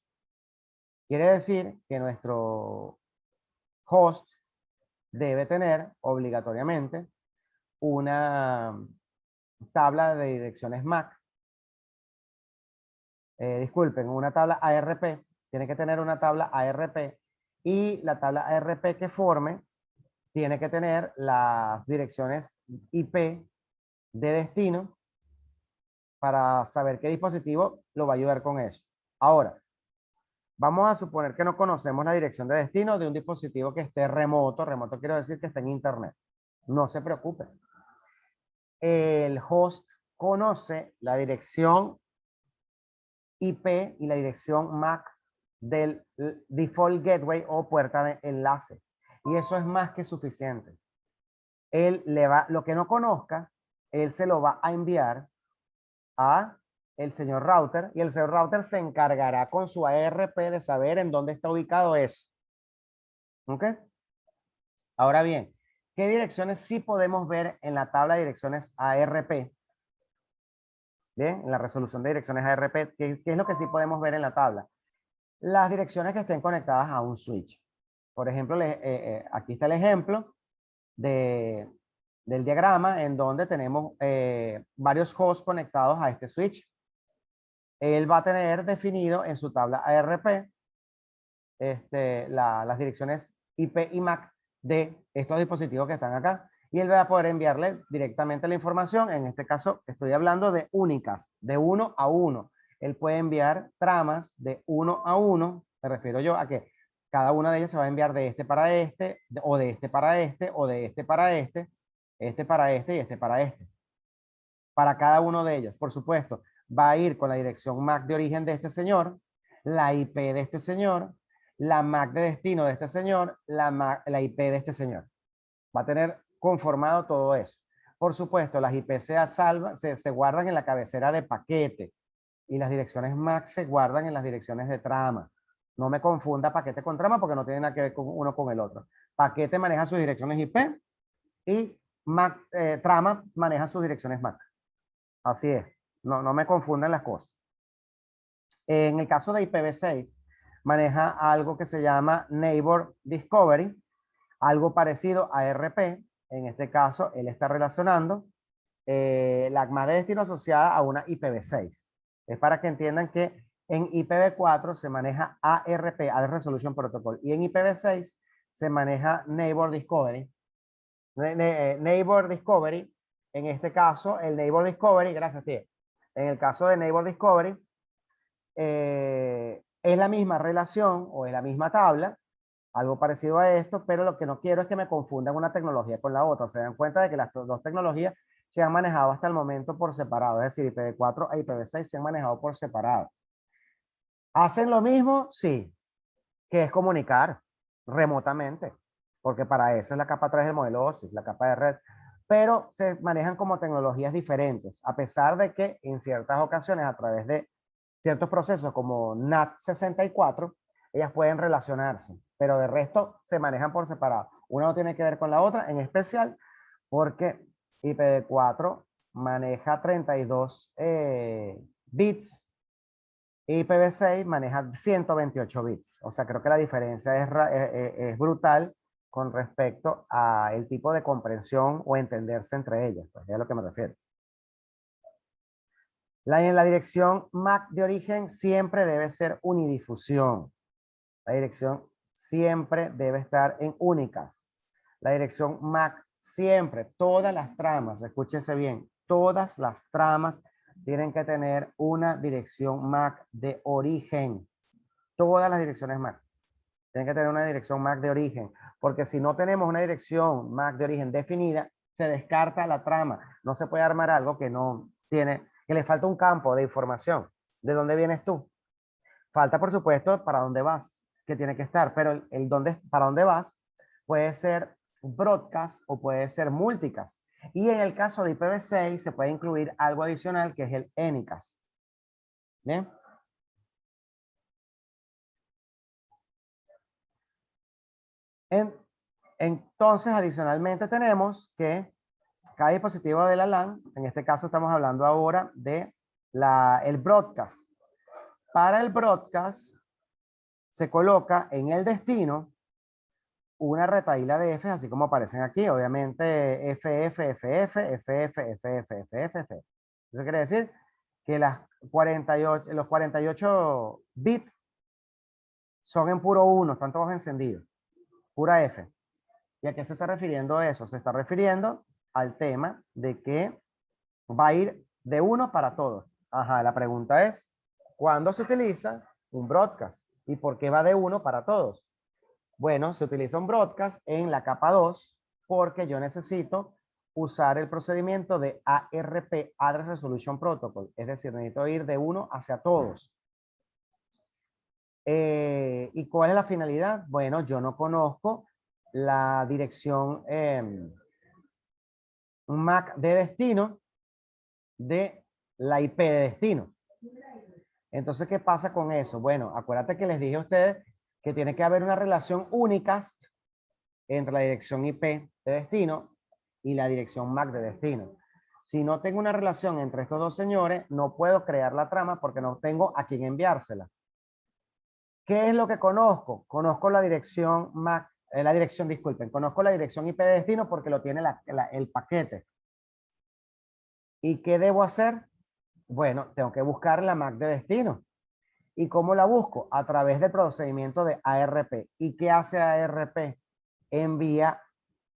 Quiere decir que nuestro host debe tener obligatoriamente una tabla de direcciones MAC disculpen, una tabla ARP, tiene que tener una tabla ARP y la tabla ARP que forme tiene que tener las direcciones IP de destino para saber qué dispositivo lo va a ayudar con eso. Ahora, vamos a suponer que no conocemos la dirección de destino de un dispositivo que esté remoto. Remoto quiero decir que esté en internet. No se preocupe. El host conoce la dirección IP y la dirección MAC del default gateway o puerta de enlace. Y eso es más que suficiente. Él le va, lo que no conozca, él se lo va a enviar a el señor router y el señor router se encargará con su ARP de saber en dónde está ubicado eso. ¿Ok? Ahora bien, ¿qué direcciones sí podemos ver en la tabla de direcciones ARP? Bien, en la resolución de direcciones ARP, ¿qué es lo que sí podemos ver en la tabla? Las direcciones que estén conectadas a un switch. Por ejemplo, aquí está el ejemplo del diagrama en donde tenemos varios hosts conectados a este switch. Él va a tener definido en su tabla ARP las direcciones IP y MAC de estos dispositivos que están acá. Y él va a poder enviarle directamente la información. En este caso, estoy hablando de únicas, de 1 a 1. Él puede enviar tramas de 1 a 1. Me refiero yo a que cada una de ellas se va a enviar de este para este, o de este para este, o de este para este para este y este para este. Para cada uno de ellos, por supuesto, va a ir con la dirección MAC de origen de este señor, la IP de este señor, la MAC de destino de este señor, la IP de este señor. Va a tener conformado todo eso. Por supuesto, las IP se guardan en la cabecera de paquete y las direcciones MAC se guardan en las direcciones de trama. No me confunda paquete con trama porque no tiene nada que ver con uno con el otro. Paquete maneja sus direcciones IP y trama maneja sus direcciones MAC. Así es. No me confundan las cosas. En el caso de IPv6, maneja algo que se llama Neighbor Discovery, algo parecido a RP. En este caso, él está relacionando la MAC de destino asociada a una IPv6. Es para que entiendan que en IPv4 se maneja ARP, Address Resolution Protocol, y en IPv6 se maneja Neighbor Discovery. Neighbor Discovery, en este caso, el Neighbor Discovery, gracias, tío. En el caso de Neighbor Discovery, es la misma relación o es la misma tabla, algo parecido a esto, pero lo que no quiero es que me confundan una tecnología con la otra. Se dan cuenta de que las dos tecnologías se han manejado hasta el momento por separado, es decir, IPv4 e IPv6 se han manejado por separado. ¿Hacen lo mismo? Sí, que es comunicar remotamente, porque para eso es la capa 3 del modelo OSI, la capa de red, pero se manejan como tecnologías diferentes, a pesar de que en ciertas ocasiones a través de ciertos procesos como NAT64, ellas pueden relacionarse, pero de resto se manejan por separado. Una no tiene que ver con la otra, en especial porque IPv4 maneja 32 bits y IPv6 maneja 128 bits. O sea, creo que la diferencia es brutal con respecto al tipo de comprensión o entenderse entre ellas. Pues es a lo que me refiero. En la dirección MAC de origen siempre debe ser unidifusión. La dirección siempre debe estar en únicas. La dirección MAC siempre, todas las tramas, escúchese bien, todas las tramas tienen que tener una dirección MAC de origen. Todas las direcciones MAC tienen que tener una dirección MAC de origen, porque si no tenemos una dirección MAC de origen definida, se descarta la trama. No se puede armar algo que no tiene, que le falta un campo de información. ¿De dónde vienes tú? Falta, por supuesto, para dónde vas, que tiene que estar, pero para dónde vas puede ser broadcast o puede ser multicast. Y en el caso de IPv6 se puede incluir algo adicional que es el anycast. ¿Bien? Entonces, adicionalmente tenemos que cada dispositivo de la LAN, en este caso estamos hablando ahora de el broadcast. Para el broadcast se coloca en el destino una retahíla de F, así como aparecen aquí, obviamente FF, FF, FF, FF, FF, FF. Eso quiere decir que 48, los 48 bits son en puro 1, están todos encendidos, pura F. ¿Y a qué se está refiriendo eso? Se está refiriendo al tema de que va a ir de 1 para todos. Ajá, la pregunta es, ¿cuándo se utiliza un broadcast? ¿Y por qué va de 1 para todos? Bueno, se utiliza un broadcast en la capa 2 porque yo necesito usar el procedimiento de ARP, Address Resolution Protocol. Es decir, necesito ir de 1 hacia todos. ¿Y cuál es la finalidad? Bueno, yo no conozco la dirección MAC de destino de la IP de destino. Entonces, ¿qué pasa con eso? Bueno, acuérdate que les dije a ustedes que tiene que haber una relación unicast entre la dirección IP de destino y la dirección MAC de destino. Si no tengo una relación entre estos dos señores, no puedo crear la trama porque no tengo a quién enviársela. ¿Qué es lo que conozco? Conozco la dirección MAC, disculpen, conozco la dirección IP de destino porque lo tiene el paquete. ¿Y qué debo hacer? Bueno, tengo que buscar la MAC de destino. ¿Y cómo la busco? A través del procedimiento de ARP. ¿Y qué hace ARP? Envía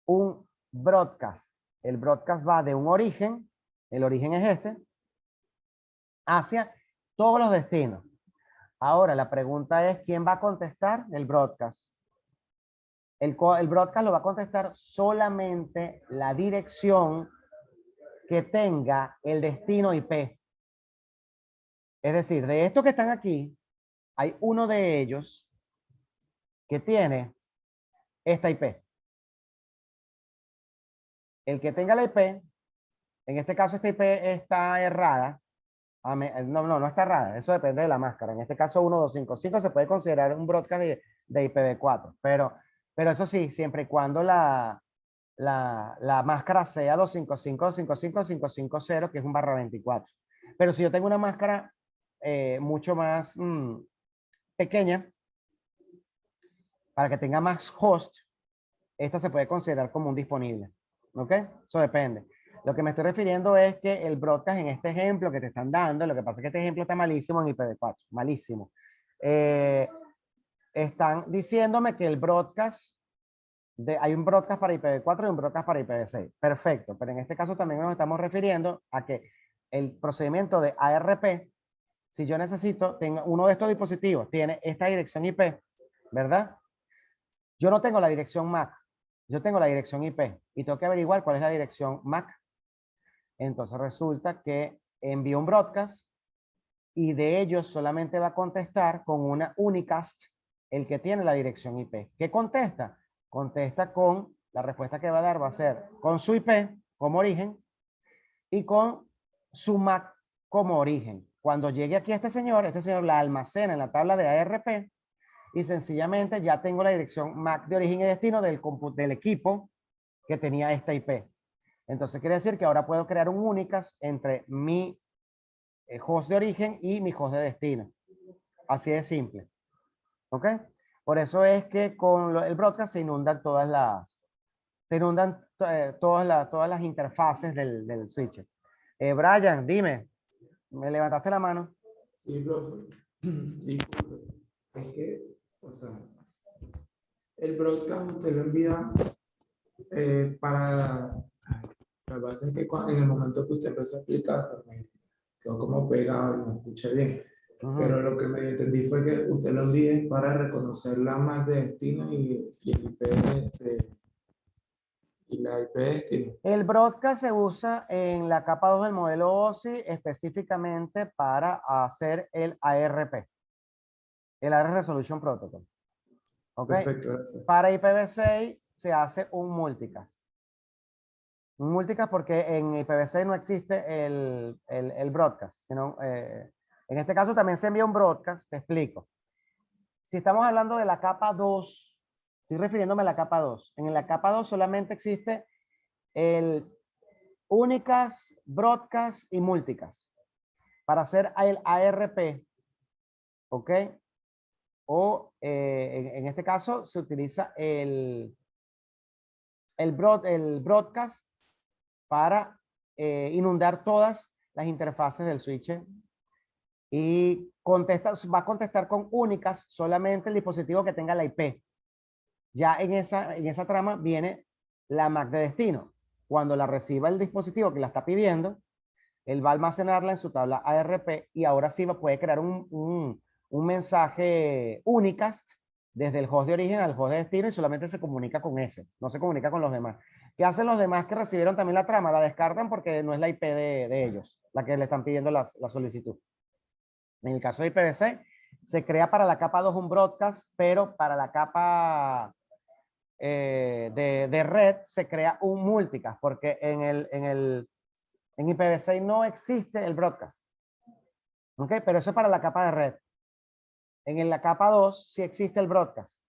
un broadcast. El broadcast va de un origen, el origen es este, hacia todos los destinos. Ahora, la pregunta es, ¿quién va a contestar el broadcast? El broadcast lo va a contestar solamente la dirección que tenga el destino IP. Es decir, de estos que están aquí, hay uno de ellos que tiene esta IP. El que tenga la IP, en este caso esta IP está errada. No está errada, eso depende de la máscara. En este caso 1255 se puede considerar un broadcast de IPv4, pero eso sí, siempre y cuando la máscara sea 255.255.550, que es un /24. Pero si yo tengo una máscara mucho más pequeña, para que tenga más host, esta se puede considerar como un disponible. ¿Ok? Eso depende. Lo que me estoy refiriendo es que el broadcast en este ejemplo que te están dando, lo que pasa es que este ejemplo está malísimo en IPv4, malísimo. Están diciéndome que el broadcast, hay un broadcast para IPv4 y un broadcast para IPv6. Perfecto, pero en este caso también nos estamos refiriendo a que el procedimiento de ARP, si yo necesito, tengo uno de estos dispositivos, tiene esta dirección IP, ¿verdad? Yo no tengo la dirección MAC, yo tengo la dirección IP y tengo que averiguar cuál es la dirección MAC. Entonces resulta que envío un broadcast y de ellos solamente va a contestar con una unicast el que tiene la dirección IP. ¿Qué contesta? Contesta con, la respuesta que va a dar va a ser con su IP como origen y con su MAC como origen. Cuando llegue aquí este señor la almacena en la tabla de ARP y sencillamente ya tengo la dirección MAC de origen y destino del equipo que tenía esta IP. Entonces quiere decir que ahora puedo crear un unicast entre mi host de origen y mi host de destino. Así de simple. ¿Ok? Por eso es que con el broadcast se inundan todas las interfaces del switch. Brian, dime, me levantaste la mano. Sí, profe. Disculpe. Es que, o sea, el broadcast usted lo envía para... Lo que pasa es que en el momento que usted empezó a explicar, se me quedó como pegado y no escuché bien. Pero lo que me entendí fue que usted lo envíe para reconocer la MAC de destino y el IP y la IP de destino. El broadcast se usa en la capa 2 del modelo OSI específicamente para hacer el ARP, el Address Resolution Protocol. ¿Ok? Perfecto, gracias. Para IPv6 se hace un multicast. Un multicast porque en IPv6 no existe el broadcast, sino, en este caso también se envía un broadcast, te explico. Si estamos hablando de la capa 2, estoy refiriéndome a la capa 2. En la capa 2 solamente existe el unicast, broadcast y multicast. Para hacer el ARP, ¿ok? O en este caso se utiliza el broadcast para inundar todas las interfaces del switch y va a contestar con únicas solamente el dispositivo que tenga la IP. Ya en esa trama viene la MAC de destino. Cuando la reciba el dispositivo que la está pidiendo, él va a almacenarla en su tabla ARP y ahora sí puede crear un mensaje unicast desde el host de origen al host de destino y solamente se comunica con ese, no se comunica con los demás. ¿Qué hacen los demás que recibieron también la trama? La descartan porque no es la IP de ellos, la que le están pidiendo la solicitud. En el caso de IPv6, se crea para la capa 2 un broadcast, pero para la capa de red se crea un multicast, porque en IPv6 no existe el broadcast. ¿Ok? Pero eso es para la capa de red. En la capa 2 sí existe el broadcast.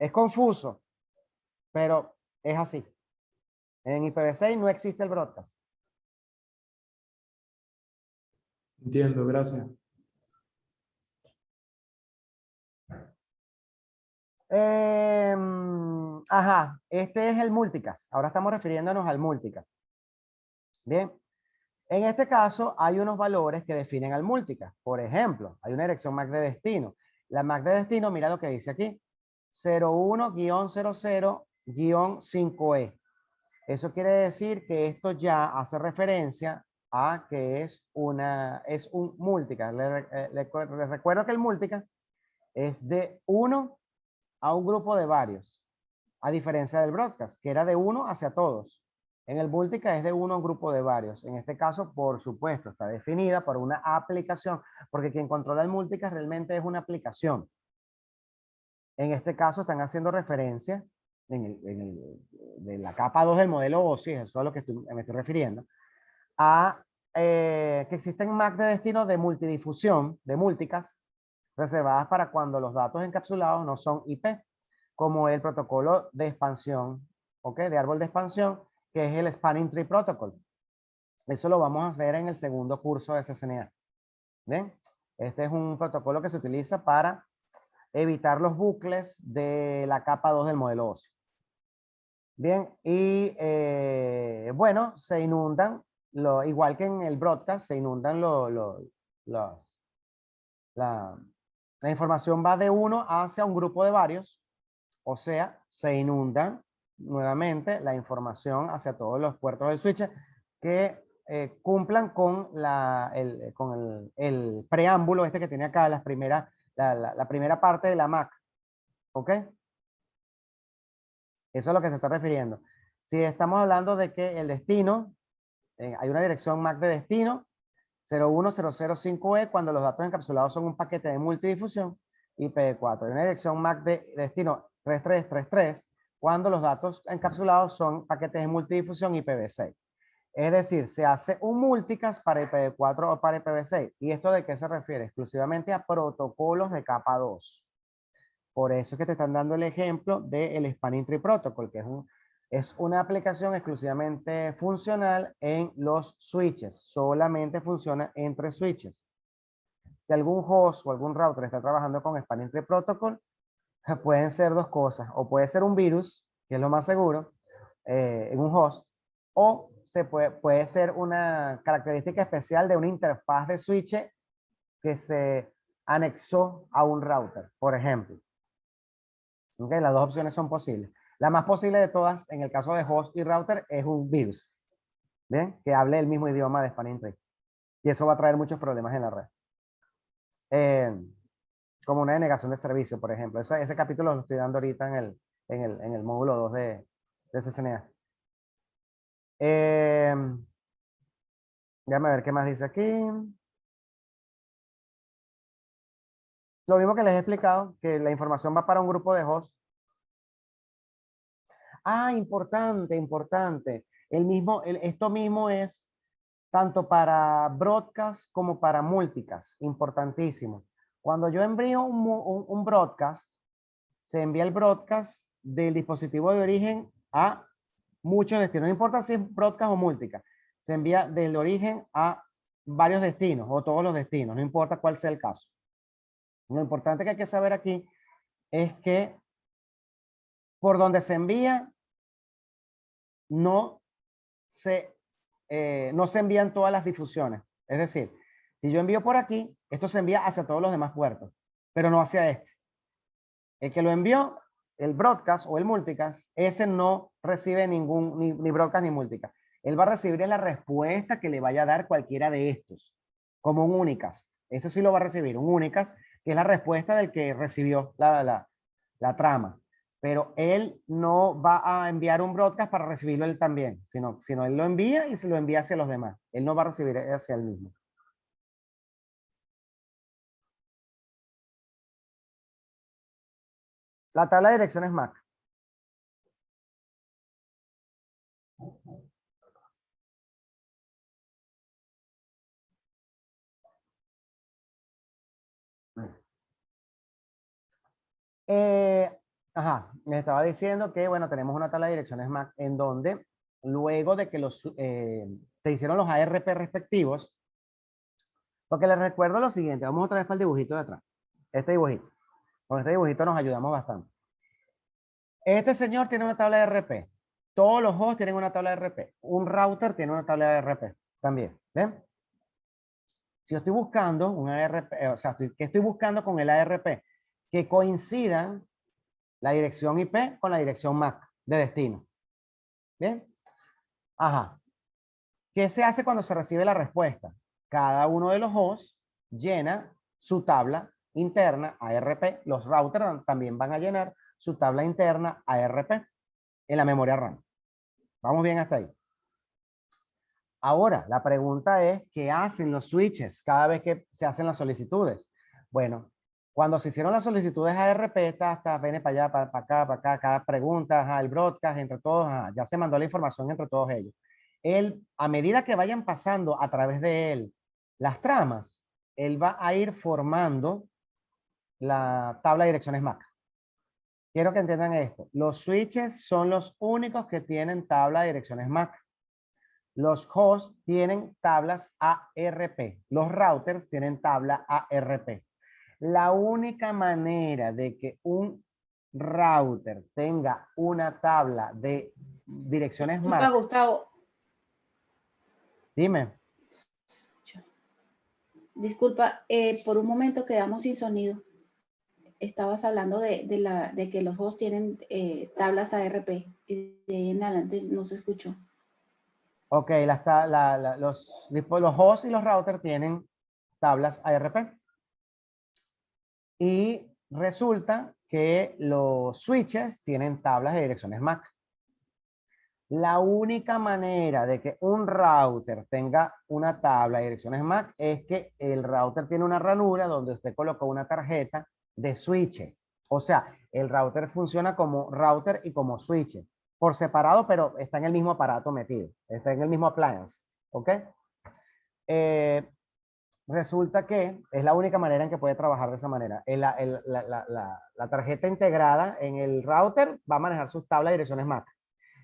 Es confuso, pero es así. En IPv6 no existe el broadcast. Entiendo, gracias. Ajá, este es el multicast. Ahora estamos refiriéndonos al multicast. Bien, en este caso hay unos valores que definen al multicast. Por ejemplo, hay una dirección MAC de destino. La MAC de destino, mira lo que dice aquí, 01-00-5E. Eso quiere decir que esto ya hace referencia a que es un multicast. Les recuerdo que el multicast es de 1 a un grupo de varios, a diferencia del broadcast, que era de 1 hacia todos. En el multicast es de 1 a un grupo de varios. En este caso, por supuesto, está definida por una aplicación, porque quien controla el multicast realmente es una aplicación. En este caso están haciendo referencia de la capa 2 del modelo OSI, eso es a lo que me estoy refiriendo, a que existen MAC de destino de multidifusión, de multicast, reservadas para cuando los datos encapsulados no son IP, como el protocolo de expansión, ¿ok? De árbol de expansión, que es el Spanning Tree Protocol. Eso lo vamos a ver en el segundo curso de SSNA. ¿Bien? Este es un protocolo que se utiliza para evitar los bucles de la capa 2 del modelo OSI. Bien, y bueno, se inundan, igual que en el broadcast, se inundan la información va de 1 hacia un grupo de varios, o sea, se inunda nuevamente la información hacia todos los puertos del switch que cumplan con el preámbulo este que tiene acá, la primera parte de la MAC. ¿Ok? Eso es a lo que se está refiriendo. Si estamos hablando de que el destino, hay una dirección MAC de destino, 01005E, cuando los datos encapsulados son un paquete de multidifusión, IPv4. Hay una dirección MAC de destino 3333, cuando los datos encapsulados son paquetes de multidifusión, IPv6. Es decir, se hace un multicast para IPv4 o para IPv6. ¿Y esto de qué se refiere? Exclusivamente a protocolos de capa 2. Por eso es que te están dando el ejemplo del Spanning Tree Protocol, que es una aplicación exclusivamente funcional en los switches. Solamente funciona entre switches. Si algún host o algún router está trabajando con Spanning Tree Protocol, pueden ser dos cosas. O puede ser un virus, que es lo más seguro, en un host, o puede ser una característica especial de una interfaz de switch que se anexó a un router, por ejemplo. Okay, las dos opciones son posibles. La más posible de todas, en el caso de host y router, es un virus. ¿Bien? Que hable el mismo idioma de Spanning Tree. Y eso va a traer muchos problemas en la red. Como una denegación de servicio, por ejemplo. Ese capítulo lo estoy dando ahorita en el módulo 2 de SSNA. Déjame ver qué más dice aquí. Lo mismo que les he explicado, que la información va para un grupo de hosts. Ah, importante, importante. Esto mismo es tanto para broadcast como para multicast. Importantísimo. Cuando yo envío un broadcast, se envía el broadcast del dispositivo de origen a muchos destinos. No importa si es broadcast o multicast. Se envía del origen a varios destinos o todos los destinos. No importa cuál sea el caso. Lo importante que hay que saber aquí es que por donde se envía no se envían todas las difusiones. Es decir, Si yo envío por aquí, esto se envía hacia todos los demás puertos, pero no hacia este. El que lo envió, el broadcast o el multicast, ese no recibe ningún, ni broadcast ni multicast. Él va a recibir la respuesta que le vaya a dar cualquiera de estos, como un unicast. Ese sí lo va a recibir, un unicast, que es la respuesta del que recibió la trama. Pero él no va a enviar un broadcast para recibirlo él también, sino él lo envía y se lo envía hacia los demás. Él no va a recibir hacia él mismo. La tabla de direcciones MAC. Me estaba diciendo que, bueno, tenemos una tabla de direcciones MAC en donde, luego de que se hicieron los ARP respectivos, porque les recuerdo lo siguiente, vamos otra vez para el dibujito de atrás. Este dibujito. Con este dibujito nos ayudamos bastante. Este señor tiene una tabla de RP. Todos los hosts tienen una tabla de RP. Un router tiene una tabla de RP también. ¿Ven? Si yo estoy buscando un ARP, o sea, ¿qué estoy buscando con el ARP? Que coincidan la dirección IP con la dirección MAC de destino. ¿Bien? Ajá. ¿Qué se hace cuando se recibe la respuesta? Cada uno de los hosts llena su tabla interna ARP. Los routers también van a llenar su tabla interna ARP en la memoria RAM. ¿Vamos bien hasta ahí? Ahora, la pregunta es, ¿qué hacen los switches cada vez que se hacen las solicitudes? Bueno, cuando se hicieron las solicitudes ARP, hasta viene para allá, para acá, cada pregunta, el broadcast, entre todos, ya se mandó la información entre todos ellos. Él, a medida que vayan pasando a través de él las tramas, él va a ir formando la tabla de direcciones MAC. Quiero que entiendan esto. Los switches son los únicos que tienen tabla de direcciones MAC. Los hosts tienen tablas ARP. Los routers tienen tabla ARP. La única manera de que un router tenga una tabla de direcciones Disculpa, MAC. Gustavo. Dime. Disculpa, por un momento quedamos sin sonido. Estabas hablando de que los hosts tienen tablas ARP y de ahí en adelante no se escuchó. Ok, los hosts y los routers tienen tablas ARP. Y resulta que los switches tienen tablas de direcciones MAC. La única manera de que un router tenga una tabla de direcciones MAC es que el router tiene una ranura donde usted colocó una tarjeta de switch. O sea, el router funciona como router y como switch. Por separado, pero está en el mismo aparato metido. Está en el mismo appliance. ¿Ok? Resulta que es la única manera en que puede trabajar de esa manera. La tarjeta integrada en el router va a manejar sus tablas de direcciones MAC.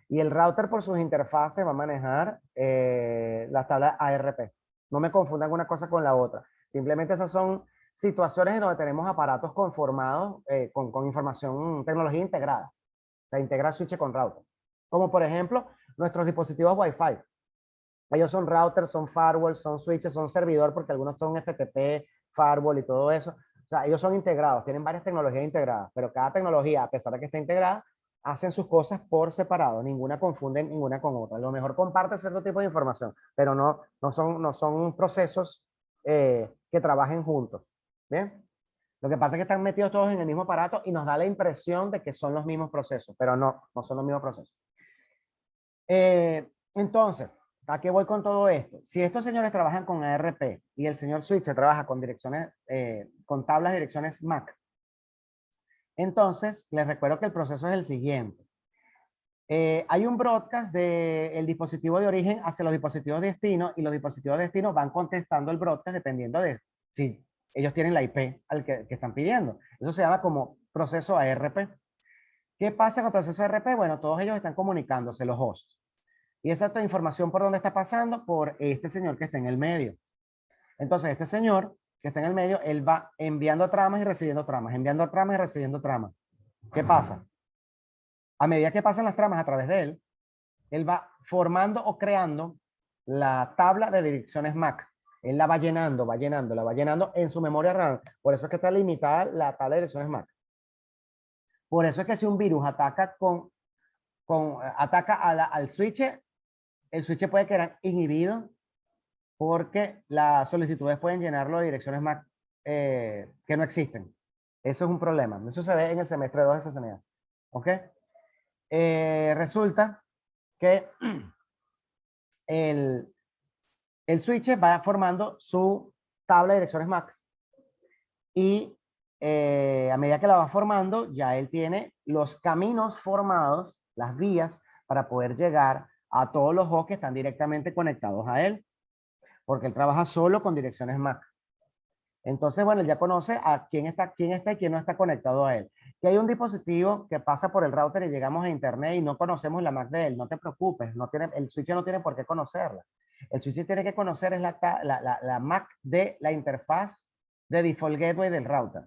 Y el router por sus interfaces va a manejar las tablas ARP. No me confundan una cosa con la otra. Simplemente esas son situaciones en donde tenemos aparatos conformados con información, tecnología integrada. O sea, integra switch con router. Como por ejemplo, nuestros dispositivos Wi-Fi. Ellos son routers, son firewalls, son switches, son servidor, porque algunos son FTP, firewall y todo eso. O sea, ellos son integrados, tienen varias tecnologías integradas, pero cada tecnología, a pesar de que esté integrada, hacen sus cosas por separado, ninguna confunde ninguna con otra. A lo mejor comparte cierto tipo de información, pero no son procesos que trabajen juntos. ¿Bien? Lo que pasa es que están metidos todos en el mismo aparato y nos da la impresión de que son los mismos procesos, pero no son los mismos procesos. Entonces, ¿a qué voy con todo esto? Si estos señores trabajan con ARP y el señor Switcher trabaja con direcciones, con tablas de direcciones MAC, entonces les recuerdo que el proceso es el siguiente. Hay un broadcast del dispositivo de origen hacia los dispositivos de destino y los dispositivos de destino van contestando el broadcast dependiendo de si ellos tienen la IP al que están pidiendo. Eso se llama como proceso ARP. ¿Qué pasa con el proceso ARP? Bueno, todos ellos están comunicándose, los hosts. Y esa información, ¿por dónde está pasando? Por este señor que está en el medio. Entonces, este señor que está en el medio, él va enviando tramas y recibiendo tramas, enviando tramas y recibiendo tramas. ¿Qué pasa? A medida que pasan las tramas a través de él va formando o creando la tabla de direcciones MAC. Él la va llenando, la va llenando en su memoria RAM. Por eso es que está limitada la tabla de direcciones MAC. Por eso es que si un virus ataca ataca al switch, el switch puede quedar inhibido porque las solicitudes pueden llenarlo de direcciones MAC que no existen. Eso es un problema. Eso se ve en el semestre 2 de CCNA. ¿Ok? Resulta que el switch va formando su tabla de direcciones MAC y a medida que la va formando, ya él tiene los caminos formados, las vías, para poder llegar a todos los hosts que están directamente conectados a él, porque él trabaja solo con direcciones MAC. Entonces, bueno, él ya conoce a quién está y quién no está conectado a él. Que hay un dispositivo que pasa por el router y llegamos a internet y no conocemos la MAC de él, no te preocupes, el switch no tiene por qué conocerla. El switch tiene que conocer es la MAC de la interfaz de default gateway del router.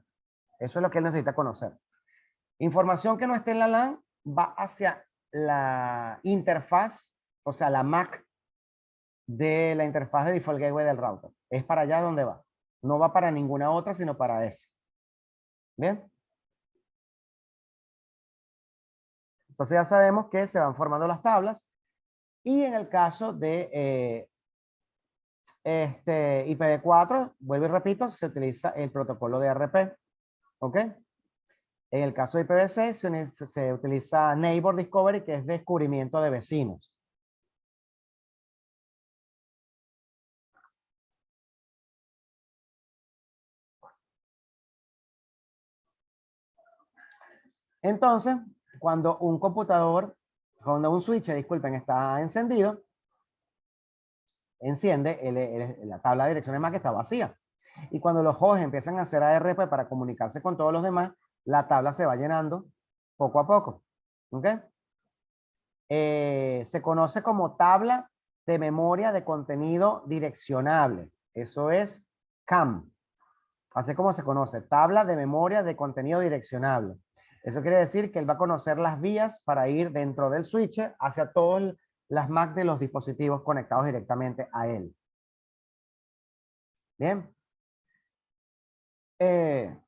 Eso es lo que él necesita conocer. Información que no esté en la LAN va hacia la interfaz, o sea, la MAC de la interfaz de default gateway del router. Es para allá donde va. No va para ninguna otra, sino para esa. ¿Bien? Entonces ya sabemos que se van formando las tablas. Y en el caso de IPv4, vuelvo y repito, se utiliza el protocolo de RP. ¿Ok? En el caso de IPv6 se utiliza Neighbor Discovery, que es descubrimiento de vecinos. Entonces, cuando un switch, disculpen, está encendido, enciende la tabla de direcciones MAC que está vacía. Y cuando los hosts empiezan a hacer ARP para comunicarse con todos los demás, la tabla se va llenando poco a poco. ¿Ok? Se conoce como tabla de memoria de contenido direccionable. Eso es CAM. Así como se conoce, tabla de memoria de contenido direccionable. Eso quiere decir que él va a conocer las vías para ir dentro del switch hacia todas las MAC de los dispositivos conectados directamente a él. Bien. ¿Qué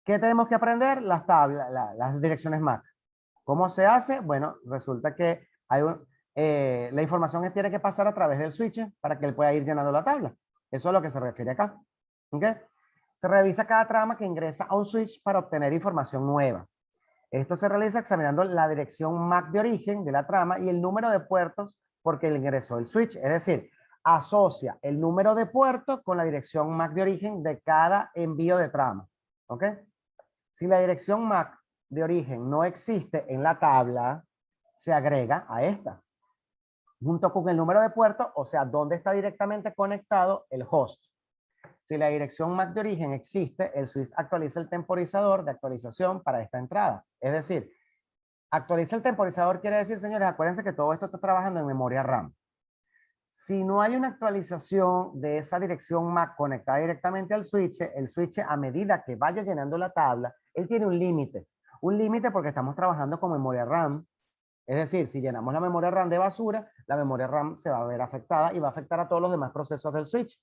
tenemos que aprender? Las tablas, las direcciones MAC. ¿Cómo se hace? Bueno, resulta que la información tiene que pasar a través del switch para que él pueda ir llenando la tabla. Eso es a lo que se refiere acá. ¿Ok? Se revisa cada trama que ingresa a un switch para obtener información nueva. Esto se realiza examinando la dirección MAC de origen de la trama y el número de puertos porque le ingresó el switch. Es decir, asocia el número de puertos con la dirección MAC de origen de cada envío de trama. ¿Ok? Si la dirección MAC de origen no existe en la tabla, se agrega a esta. Junto con el número de puertos, o sea, dónde está directamente conectado el host. Si la dirección MAC de origen existe, el switch actualiza el temporizador de actualización para esta entrada. Es decir, actualiza el temporizador quiere decir, señores, acuérdense que todo esto está trabajando en memoria RAM. Si no hay una actualización de esa dirección MAC conectada directamente al switch, el switch a medida que vaya llenando la tabla, él tiene un límite. Un límite porque estamos trabajando con memoria RAM. Es decir, si llenamos la memoria RAM de basura, la memoria RAM se va a ver afectada y va a afectar a todos los demás procesos del switch.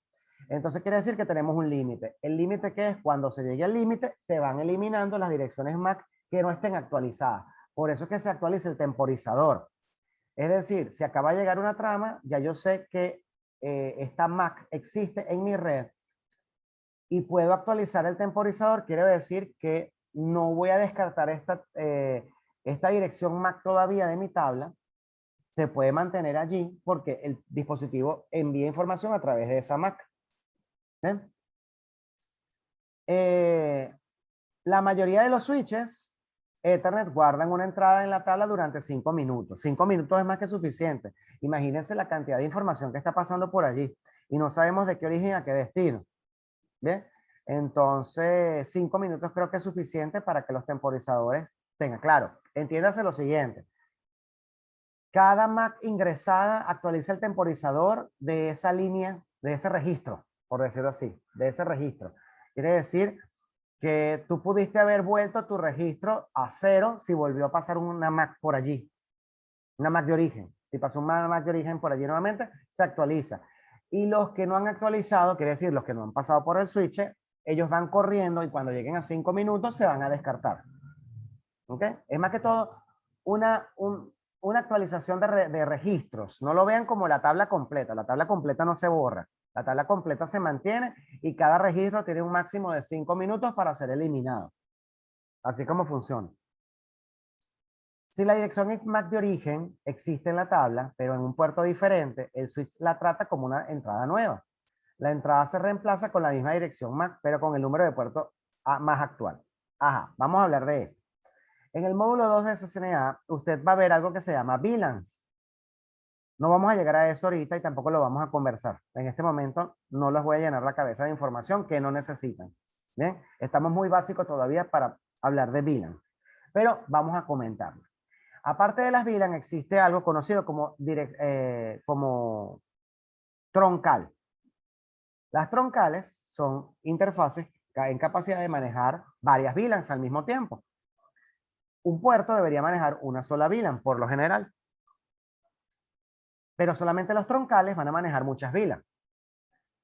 Entonces quiere decir que tenemos un límite. El límite que es cuando se llegue al límite, se van eliminando las direcciones MAC que no estén actualizadas. Por eso es que se actualiza el temporizador. Es decir, si acaba de llegar una trama, ya yo sé que esta MAC existe en mi red y puedo actualizar el temporizador. Quiere decir que no voy a descartar esta dirección MAC todavía de mi tabla. Se puede mantener allí porque el dispositivo envía información a través de esa MAC. La mayoría de los switches Ethernet guardan una entrada en la tabla durante 5 minutos. 5 minutos es más que suficiente. Imagínense la cantidad de información que está pasando por allí y no sabemos de qué origen a qué destino. ¿Bien? Entonces, 5 minutos creo que es suficiente para que los temporizadores tengan. Claro, entiéndase lo siguiente. Cada MAC ingresada actualiza el temporizador de esa línea, de ese registro, por decirlo así, de ese registro. Quiere decir que tú pudiste haber vuelto tu registro a 0 si volvió a pasar una MAC por allí, una MAC de origen. Si pasó una MAC de origen por allí nuevamente, se actualiza. Y los que no han actualizado, quiere decir los que no han pasado por el switch, ellos van corriendo y cuando lleguen a 5 minutos se van a descartar. ¿Ok? Es más que todo una actualización de registros. No lo vean como la tabla completa. La tabla completa no se borra. La tabla completa se mantiene y cada registro tiene un máximo de 5 minutos para ser eliminado. Así como funciona. Si la dirección MAC de origen existe en la tabla, pero en un puerto diferente, el switch la trata como una entrada nueva. La entrada se reemplaza con la misma dirección MAC, pero con el número de puerto más actual. Ajá, vamos a hablar de esto. En el módulo 2 de SCNA, usted va a ver algo que se llama VLANs. No vamos a llegar a eso ahorita y tampoco lo vamos a conversar. En este momento no les voy a llenar la cabeza de información que no necesitan. ¿Bien? Estamos muy básicos todavía para hablar de VLAN, pero vamos a comentarlo. Aparte de las VLAN, existe algo conocido como troncal. Las troncales son interfaces en capacidad de manejar varias VLANs al mismo tiempo. Un puerto debería manejar una sola VLAN, por lo general. Pero solamente los troncales van a manejar muchas VLAN.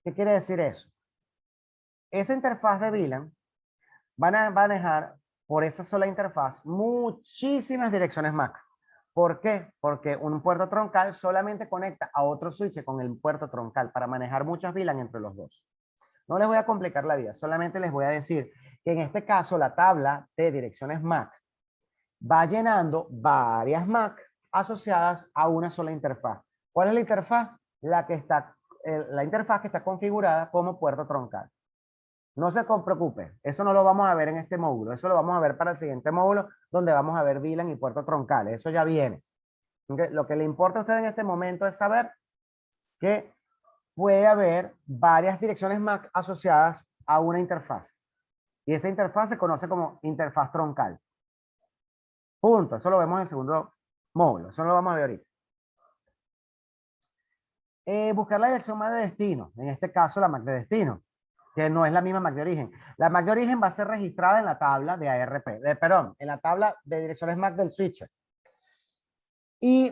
¿Qué quiere decir eso? Esa interfaz de VLAN van a manejar por esa sola interfaz muchísimas direcciones MAC. ¿Por qué? Porque un puerto troncal solamente conecta a otro switch con el puerto troncal para manejar muchas VLAN entre los dos. No les voy a complicar la vida, solamente les voy a decir que en este caso la tabla de direcciones MAC va llenando varias MAC asociadas a una sola interfaz. ¿Cuál es la interfaz? La interfaz que está configurada como puerto troncal. No se preocupe, eso no lo vamos a ver en este módulo, eso lo vamos a ver para el siguiente módulo, donde vamos a ver VLAN y puertos troncales, eso ya viene. ¿Okay? Lo que le importa a usted en este momento es saber que puede haber varias direcciones MAC asociadas a una interfaz. Y esa interfaz se conoce como interfaz troncal. Punto, eso lo vemos en el segundo módulo, eso no lo vamos a ver ahorita. Buscar la dirección MAC de destino, en este caso la MAC de destino, que no es la misma MAC de origen. La MAC de origen va a ser registrada en la tabla de ARP, en la tabla de direcciones MAC del switcher. Y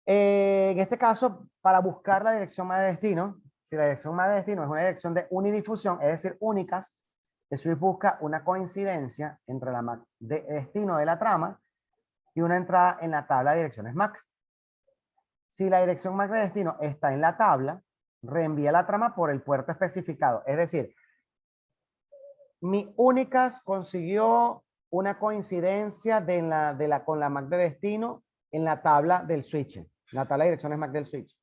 en este caso, para buscar la dirección MAC de destino, si la dirección MAC de destino es una dirección de unidifusión, es decir, únicas, el switch busca una coincidencia entre la MAC de destino de la trama y una entrada en la tabla de direcciones MAC. Si la dirección MAC de destino está en la tabla, reenvía la trama por el puerto especificado. Es decir, mi únicas consiguió una coincidencia con la MAC de destino en la tabla del switch, la tabla de direcciones MAC del switch.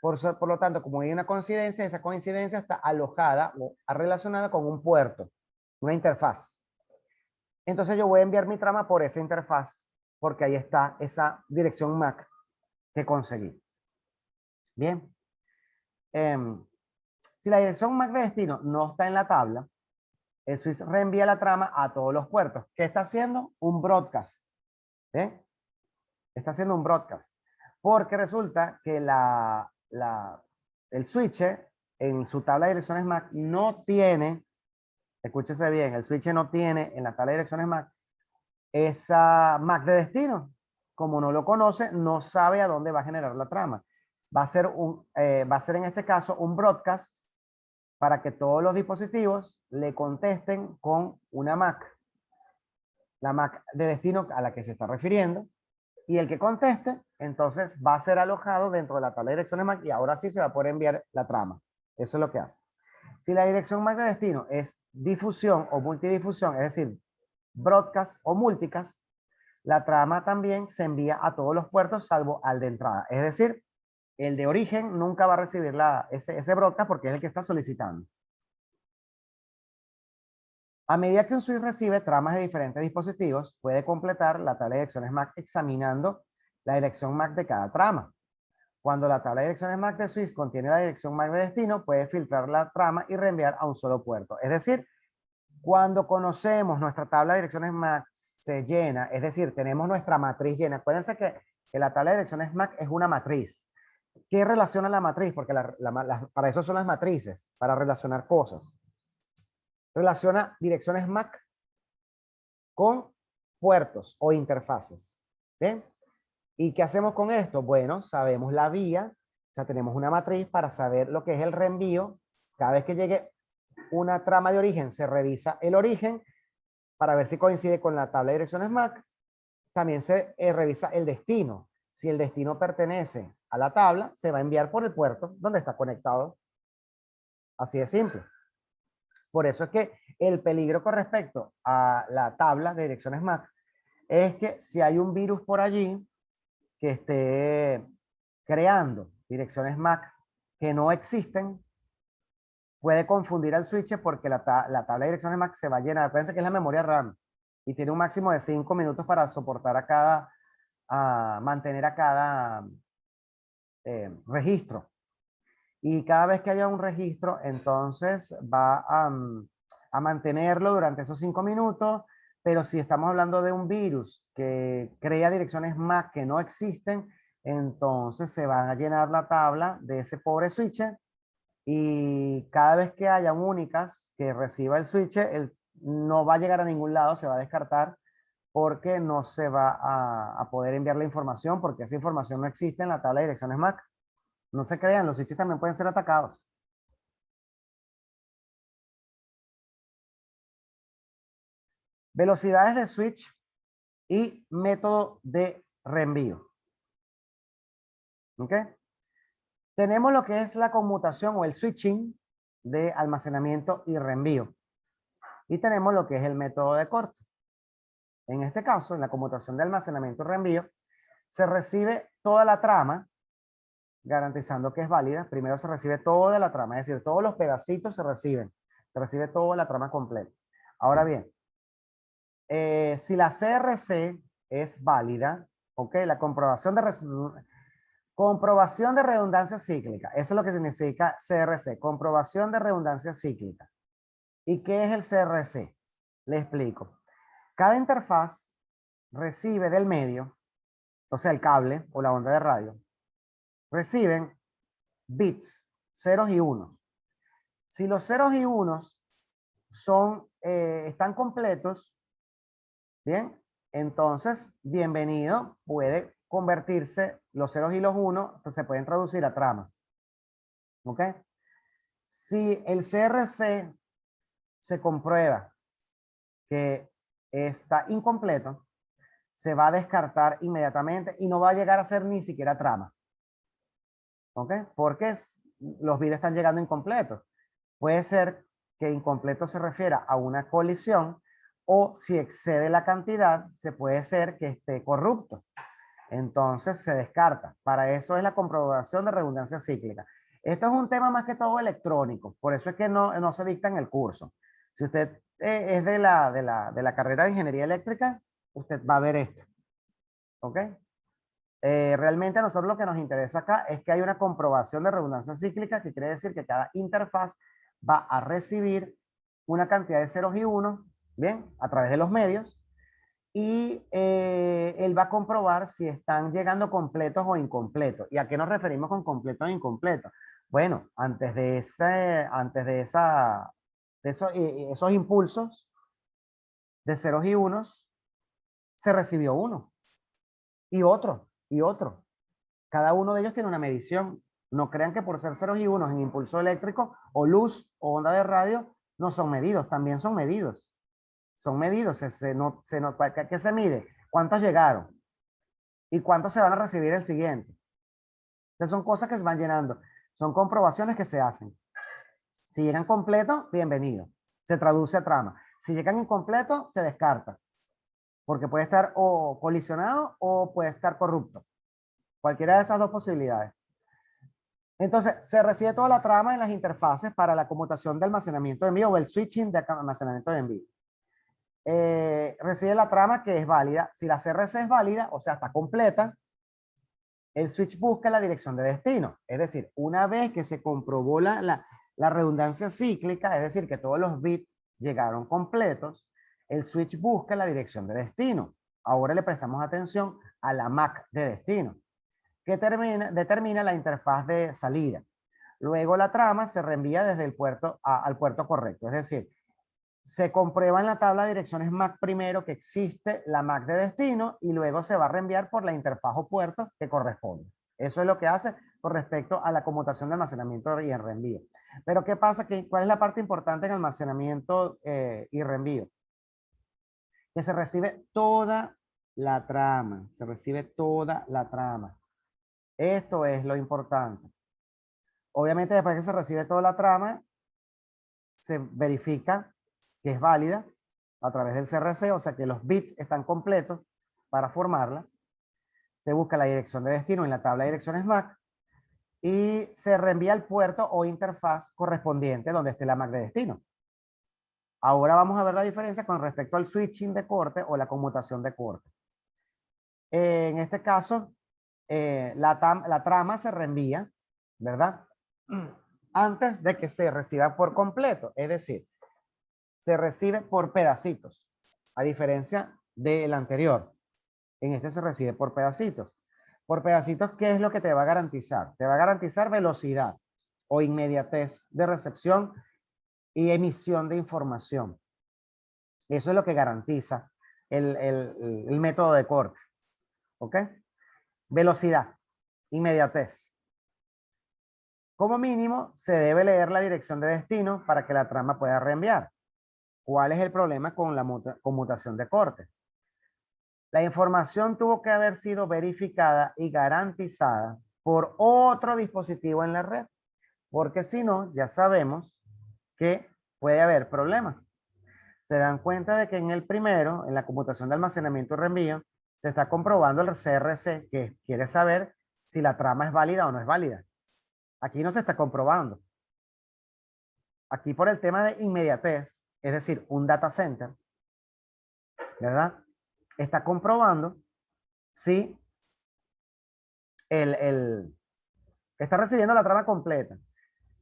Por lo tanto, como hay una coincidencia, esa coincidencia está alojada o relacionada con un puerto, una interfaz. Entonces yo voy a enviar mi trama por esa interfaz, porque ahí está esa dirección MAC que conseguí. Bien. Si la dirección MAC de destino no está en la tabla, el switch reenvía la trama a todos los puertos. ¿Qué está haciendo? Un broadcast. ¿Eh? Está haciendo un broadcast. Porque resulta que el switcher en su tabla de direcciones MAC no tiene, escúchese bien, el switcher no tiene en la tabla de direcciones MAC esa MAC de destino. Como no lo conoce, no sabe a dónde va a generar la trama. Va a ser en este caso un broadcast para que todos los dispositivos le contesten con una MAC. La MAC de destino a la que se está refiriendo. Y el que conteste, entonces va a ser alojado dentro de la tabla de direcciones MAC y ahora sí se va a poder enviar la trama. Eso es lo que hace. Si la dirección MAC de destino es difusión o multidifusión, es decir, broadcast o multicast, la trama también se envía a todos los puertos salvo al de entrada. Es decir, el de origen nunca va a recibir ese broadcast porque es el que está solicitando. A medida que un switch recibe tramas de diferentes dispositivos, puede completar la tabla de direcciones MAC examinando la dirección MAC de cada trama. Cuando la tabla de direcciones MAC de switch contiene la dirección MAC de destino, puede filtrar la trama y reenviar a un solo puerto. Es decir, cuando conocemos nuestra tabla de direcciones MAC se llena, es decir, tenemos nuestra matriz llena. Acuérdense que la tabla de direcciones MAC es una matriz. ¿Qué relaciona la matriz? Porque para eso son las matrices, para relacionar cosas. Relaciona direcciones MAC con puertos o interfaces. ¿Bien? ¿Y qué hacemos con esto? Bueno, sabemos la vía, sea, tenemos una matriz para saber lo que es el reenvío. Cada vez que llegue una trama de origen, se revisa el origen para ver si coincide con la tabla de direcciones MAC. También se revisa el destino. Si el destino pertenece a la tabla, se va a enviar por el puerto donde está conectado. Así de simple. Por eso es que el peligro con respecto a la tabla de direcciones MAC es que si hay un virus por allí que esté creando direcciones MAC que no existen, puede confundir al switch porque la tabla de direcciones MAC se va a llenar. Acuérdense que es la memoria RAM y tiene un máximo de 5 minutos para soportar mantener a cada registro. Y cada vez que haya un registro, entonces va a mantenerlo durante esos 5 minutos. Pero si estamos hablando de un virus que crea direcciones MAC que no existen, entonces se va a llenar la tabla de ese pobre switcher. Y cada vez que haya un únicas que reciba el switcher, no va a llegar a ningún lado, se va a descartar porque no se va a poder enviar la información porque esa información no existe en la tabla de direcciones MAC. No se crean, los switches también pueden ser atacados. Velocidades de switch y método de reenvío. ¿Ok? Tenemos lo que es la conmutación o el switching de almacenamiento y reenvío. Y tenemos lo que es el método de corte. En este caso, en la conmutación de almacenamiento y reenvío, se recibe toda la trama, garantizando que es válida. Primero se recibe toda la trama, es decir, todos los pedacitos se reciben. Se recibe toda la trama completa. Ahora bien, si la CRC es válida, ¿ok? La comprobación de redundancia cíclica. Eso es lo que significa CRC, comprobación de redundancia cíclica. ¿Y qué es el CRC? Le explico. Cada interfaz recibe del medio, o sea, el cable o la onda de radio, reciben bits, ceros y unos. Si los ceros y unos están completos, bien, entonces, bienvenido, puede convertirse los ceros y los unos, entonces se pueden traducir a tramas. ¿Ok? Si el CRC se comprueba que está incompleto, se va a descartar inmediatamente y no va a llegar a ser ni siquiera trama. ¿Ok? Porque los bits están llegando incompletos. Puede ser que incompleto se refiera a una colisión o si excede la cantidad, se puede ser que esté corrupto. Entonces se descarta. Para eso es la comprobación de redundancia cíclica. Esto es un tema más que todo electrónico, por eso es que no se dicta en el curso. Si usted es de la carrera de ingeniería eléctrica, usted va a ver esto. ¿Ok? Realmente a nosotros lo que nos interesa acá es que hay una comprobación de redundancia cíclica, que quiere decir que cada interfaz va a recibir una cantidad de ceros y unos, bien, a través de los medios, y él va a comprobar si están llegando completos o incompletos. ¿Y a qué nos referimos con completos e incompletos? Bueno, antes de esos impulsos de ceros y unos, se recibió uno, y otro, y otro. Cada uno de ellos tiene una medición. No crean que por ser ceros y unos en impulso eléctrico o luz o onda de radio no son medidos, también son medidos. Son medidos, ¿qué se mide? ¿Cuántos llegaron? ¿Y cuántos se van a recibir el siguiente? Entonces son cosas que se van llenando. Son comprobaciones que se hacen. Si llegan completos, bienvenido. Se traduce a trama. Si llegan incompletos, se descarta. Porque puede estar o colisionado o puede estar corrupto. Cualquiera de esas dos posibilidades. Entonces, se recibe toda la trama en las interfaces para la conmutación de almacenamiento de envío o el switching de almacenamiento de envío. Recibe la trama que es válida. Si la CRC es válida, o sea, está completa, el switch busca la dirección de destino. Es decir, una vez que se comprobó la redundancia cíclica, es decir, que todos los bits llegaron completos, el switch busca la dirección de destino. Ahora le prestamos atención a la MAC de destino, que determina la interfaz de salida. Luego la trama se reenvía desde el puerto al puerto correcto. Es decir, se comprueba en la tabla de direcciones MAC primero que existe la MAC de destino y luego se va a reenviar por la interfaz o puerto que corresponde. Eso es lo que hace con respecto a la conmutación de almacenamiento y el reenvío. Pero ¿qué pasa? ¿Cuál es la parte importante en almacenamiento y reenvío? Que se recibe toda la trama, se recibe toda la trama. Esto es lo importante. Obviamente después que se recibe toda la trama, se verifica que es válida a través del CRC, o sea que los bits están completos para formarla. Se busca la dirección de destino en la tabla de direcciones MAC y se reenvía al puerto o interfaz correspondiente donde esté la MAC de destino. Ahora vamos a ver la diferencia con respecto al switching de corte o la conmutación de corte. En este caso, la trama se reenvía, ¿verdad? Antes de que se reciba por completo, es decir, se recibe por pedacitos, a diferencia del anterior. En este se recibe por pedacitos. Por pedacitos, ¿qué es lo que te va a garantizar? Te va a garantizar velocidad o inmediatez de recepción y emisión de información. Eso es lo que garantiza el método de corte. ¿Ok? Velocidad, inmediatez. Como mínimo, se debe leer la dirección de destino para que la trama pueda reenviar. ¿Cuál es el problema con la conmutación de corte? La información tuvo que haber sido verificada y garantizada por otro dispositivo en la red, porque si no, ya sabemos que puede haber problemas. Se dan cuenta de que en el primero, en la conmutación de almacenamiento y reenvío, se está comprobando el CRC, que quiere saber si la trama es válida o no es válida. Aquí no se está comprobando. Aquí por el tema de inmediatez, es decir, un data center, ¿verdad? Está comprobando si está recibiendo la trama completa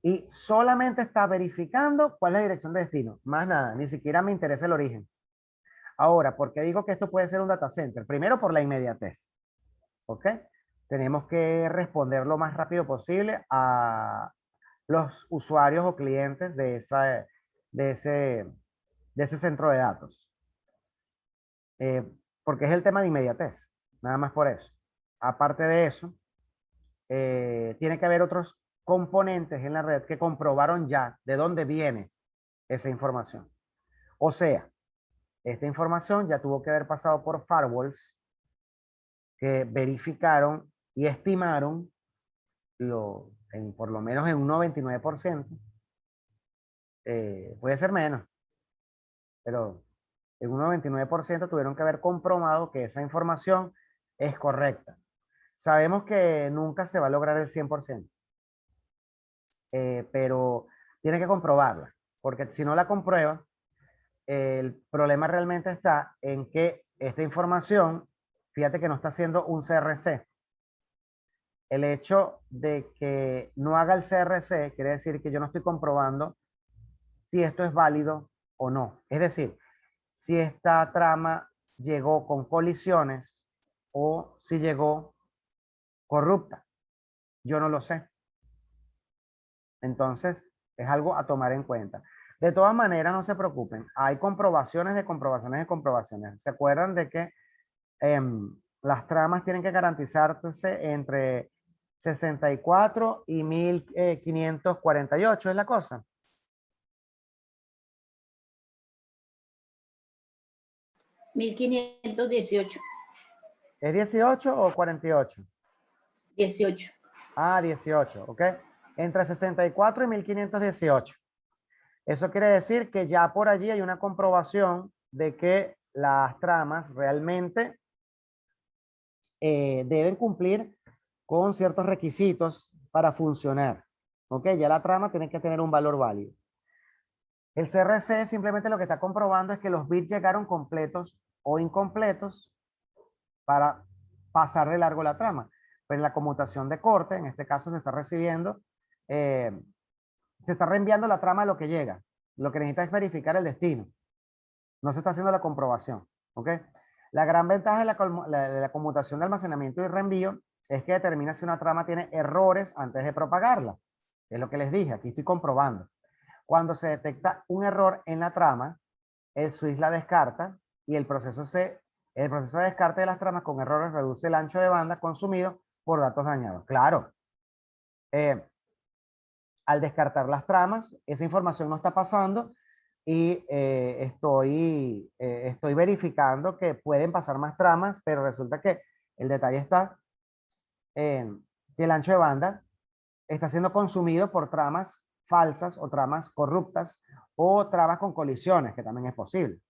y solamente está verificando cuál es la dirección de destino. Más nada, ni siquiera me interesa el origen. Ahora, ¿por qué digo que esto puede ser un data center? Primero, por la inmediatez. ¿Ok? Tenemos que responder lo más rápido posible a los usuarios o clientes de ese centro de datos. Porque es el tema de inmediatez. Nada más por eso. Aparte de eso, tiene que haber otros componentes en la red que comprobaron ya de dónde viene esa información. O sea, esta información ya tuvo que haber pasado por firewalls que verificaron y estimaron por lo menos en un 99%, puede ser menos, pero en un 99% tuvieron que haber comprobado que esa información es correcta. Sabemos que nunca se va a lograr el 100%, pero tiene que comprobarla, porque si no la comprueba, el problema realmente está en que esta información, fíjate que no está haciendo un CRC. El hecho de que no haga el CRC quiere decir que yo no estoy comprobando si esto es válido o no. Es decir, si esta trama llegó con colisiones o si llegó corrupta. Yo no lo sé. Entonces, es algo a tomar en cuenta. De todas maneras, no se preocupen. Hay comprobaciones de comprobaciones de comprobaciones. ¿Se acuerdan de que las tramas tienen que garantizarse entre 64 y 1548? ¿Es la cosa? $1518. ¿Es 18 o 48? 18. Ah, 18, ¿ok? Entre 64 y 1518. Eso quiere decir que ya por allí hay una comprobación de que las tramas realmente deben cumplir con ciertos requisitos para funcionar. ¿Ok? Ya la trama tiene que tener un valor válido. El CRC simplemente lo que está comprobando es que los bits llegaron completos o incompletos para pasar de largo la trama. Pero en la conmutación de corte, en este caso se está recibiendo, se está reenviando la trama a lo que llega. Lo que necesita es verificar el destino. No se está haciendo la comprobación. ¿Ok? La gran ventaja de la conmutación de almacenamiento y reenvío es que determina si una trama tiene errores antes de propagarla. Es lo que les dije, aquí estoy comprobando. Cuando se detecta un error en la trama, el switch la descarta y el proceso de descarte de las tramas con errores reduce el ancho de banda consumido por datos dañados. Claro, al descartar las tramas, esa información no está pasando y estoy verificando que pueden pasar más tramas, pero resulta que el detalle está en que el ancho de banda está siendo consumido por tramas falsas o tramas corruptas o tramas con colisiones, que también es posible.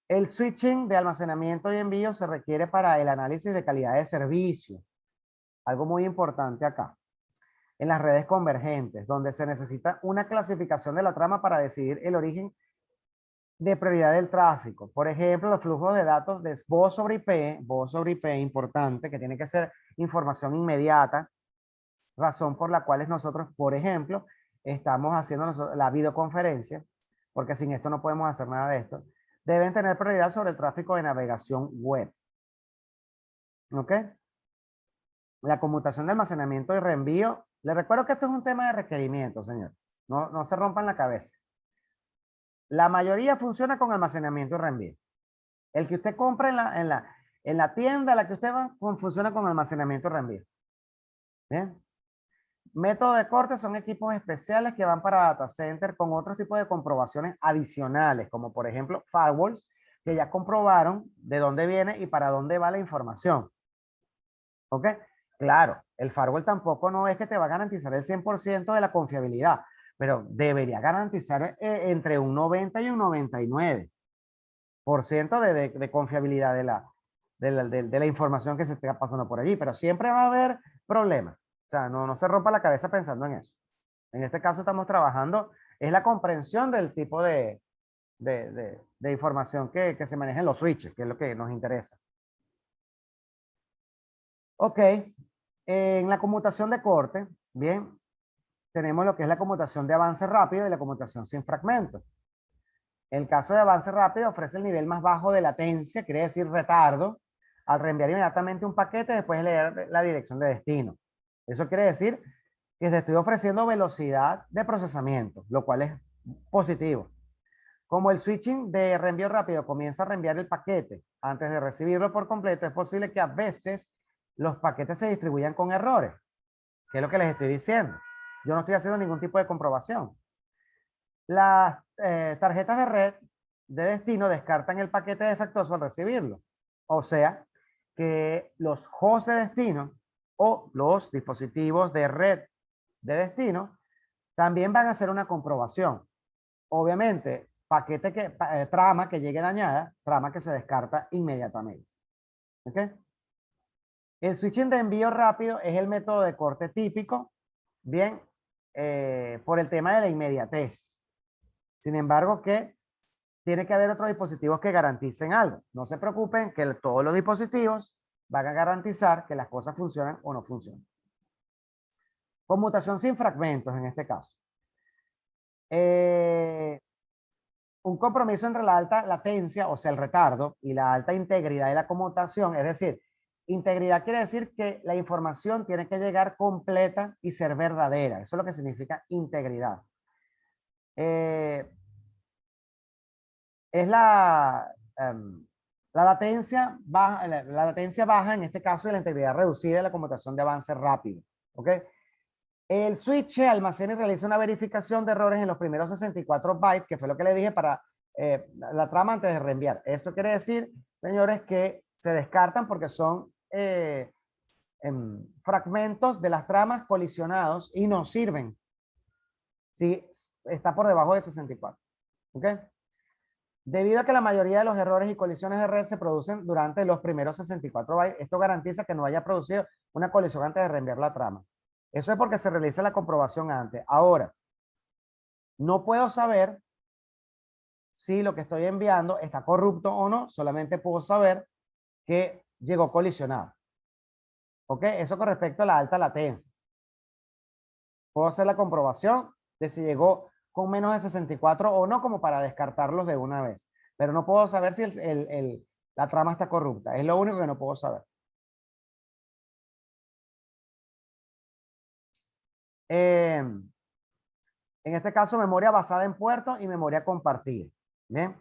El switching de almacenamiento y envío se requiere para el análisis de calidad de servicio. Algo muy importante acá. En las redes convergentes, donde se necesita una clasificación de la trama para decidir el origen de prioridad del tráfico. Por ejemplo, los flujos de datos de voz sobre IP, importante, que tiene que ser información inmediata, razón por la cual nosotros, por ejemplo, estamos haciendo la videoconferencia, porque sin esto no podemos hacer nada de esto, deben tener prioridad sobre el tráfico de navegación web. ¿Ok? La conmutación de almacenamiento y reenvío. Les recuerdo que esto es un tema de requerimiento, señor. No se rompan la cabeza. La mayoría funciona con almacenamiento y reenvío. El que usted compra en la tienda a la que usted va, funciona con almacenamiento y reenvío. ¿Bien? Método de corte son equipos especiales que van para data center con otros tipos de comprobaciones adicionales, como por ejemplo firewalls, que ya comprobaron de dónde viene y para dónde va la información. ¿Ok? Claro, el firewall tampoco no es que te va a garantizar el 100% de la confiabilidad, pero debería garantizar entre un 90 y un 99% de confiabilidad de la información que se esté pasando por allí, pero siempre va a haber problemas. O sea, no se rompa la cabeza pensando en eso. En este caso estamos trabajando, es la comprensión del tipo de información que se maneja en los switches, que es lo que nos interesa. Ok, en la conmutación de corte, bien, tenemos lo que es la conmutación de avance rápido y la conmutación sin fragmentos. El caso de avance rápido ofrece el nivel más bajo de latencia, quiere decir retardo, al reenviar inmediatamente un paquete después de leer la dirección de destino. Eso quiere decir que te estoy ofreciendo velocidad de procesamiento, lo cual es positivo. Como el switching de reenvío rápido comienza a reenviar el paquete antes de recibirlo por completo, es posible que a veces los paquetes se distribuyan con errores, que es lo que les estoy diciendo. Yo no estoy haciendo ningún tipo de comprobación. Las tarjetas de red de destino descartan el paquete defectuoso al recibirlo. O sea, que los hosts de destino o los dispositivos de red de destino también van a hacer una comprobación. Obviamente, trama que llegue dañada, trama que se descarta inmediatamente. ¿Ok? El switching de envío rápido es el método de corte típico, bien, por el tema de la inmediatez. Sin embargo, que tiene que haber otros dispositivos que garanticen algo. No se preocupen que todos los dispositivos van a garantizar que las cosas funcionan o no funcionan. Conmutación sin fragmentos en este caso. Un compromiso entre la alta latencia, o sea, el retardo, y la alta integridad de la conmutación. Es decir, integridad quiere decir que la información tiene que llegar completa y ser verdadera. Eso es lo que significa integridad. Es la latencia baja, la latencia baja, en este caso, de la integridad reducida de la conmutación de avance rápido. ¿Ok? El switch almacena y realiza una verificación de errores en los primeros 64 bytes, que fue lo que le dije para la trama antes de reenviar. Eso quiere decir, señores, que se descartan porque son fragmentos de las tramas colisionados y no sirven si está por debajo de 64. ¿Ok? Debido a que la mayoría de los errores y colisiones de red se producen durante los primeros 64 bytes, esto garantiza que no haya producido una colisión antes de reenviar la trama. Eso es porque se realiza la comprobación antes. Ahora, no puedo saber si lo que estoy enviando está corrupto o no, solamente puedo saber que llegó colisionado. ¿Ok? Eso con respecto a la alta latencia. Puedo hacer la comprobación de si llegó con menos de 64 o no, como para descartarlos de una vez. Pero no puedo saber si la trama está corrupta. Es lo único que no puedo saber. En este caso, memoria basada en puertos y memoria compartida. Bien.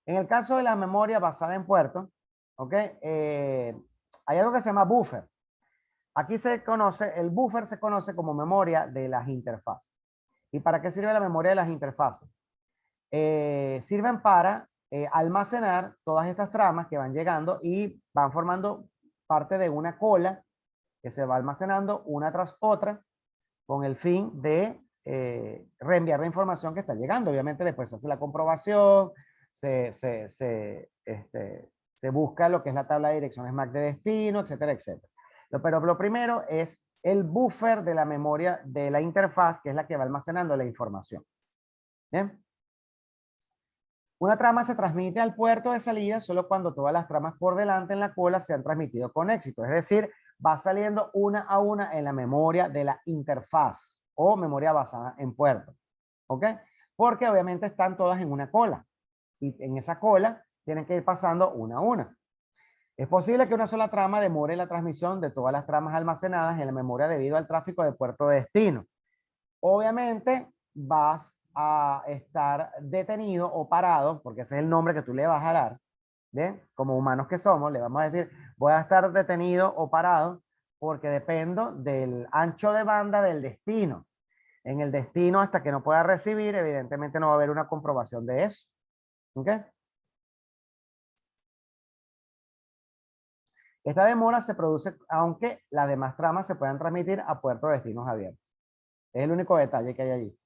En el caso de la memoria basada en puertos, ¿ok? Hay algo que se llama buffer. Aquí se conoce, el buffer se conoce como memoria de las interfaces. ¿Y para qué sirve la memoria de las interfaces? Sirven para almacenar todas estas tramas que van llegando y van formando parte de una cola que se va almacenando una tras otra con el fin de reenviar la información que está llegando. Obviamente después se hace la comprobación, se busca lo que es la tabla de direcciones MAC de destino, etcétera, etcétera. Pero lo primero es el buffer de la memoria de la interfaz, que es la que va almacenando la información. ¿Bien? Una trama se transmite al puerto de salida solo cuando todas las tramas por delante en la cola se han transmitido con éxito. Es decir, va saliendo una a una en la memoria de la interfaz o memoria basada en puerto. ¿Ok? Porque obviamente están todas en una cola. Y en esa cola tienen que ir pasando una a una. Es posible que una sola trama demore la transmisión de todas las tramas almacenadas en la memoria debido al tráfico de puerto de destino. Obviamente vas a estar detenido o parado, porque ese es el nombre que tú le vas a dar, ¿bien? Como humanos que somos, le vamos a decir, voy a estar detenido o parado porque dependo del ancho de banda del destino. En el destino, hasta que no pueda recibir, evidentemente no va a haber una comprobación de eso. ¿Ok? Esta demora se produce aunque las demás tramas se puedan transmitir a puertos de destinos abiertos. Es el único detalle que hay allí.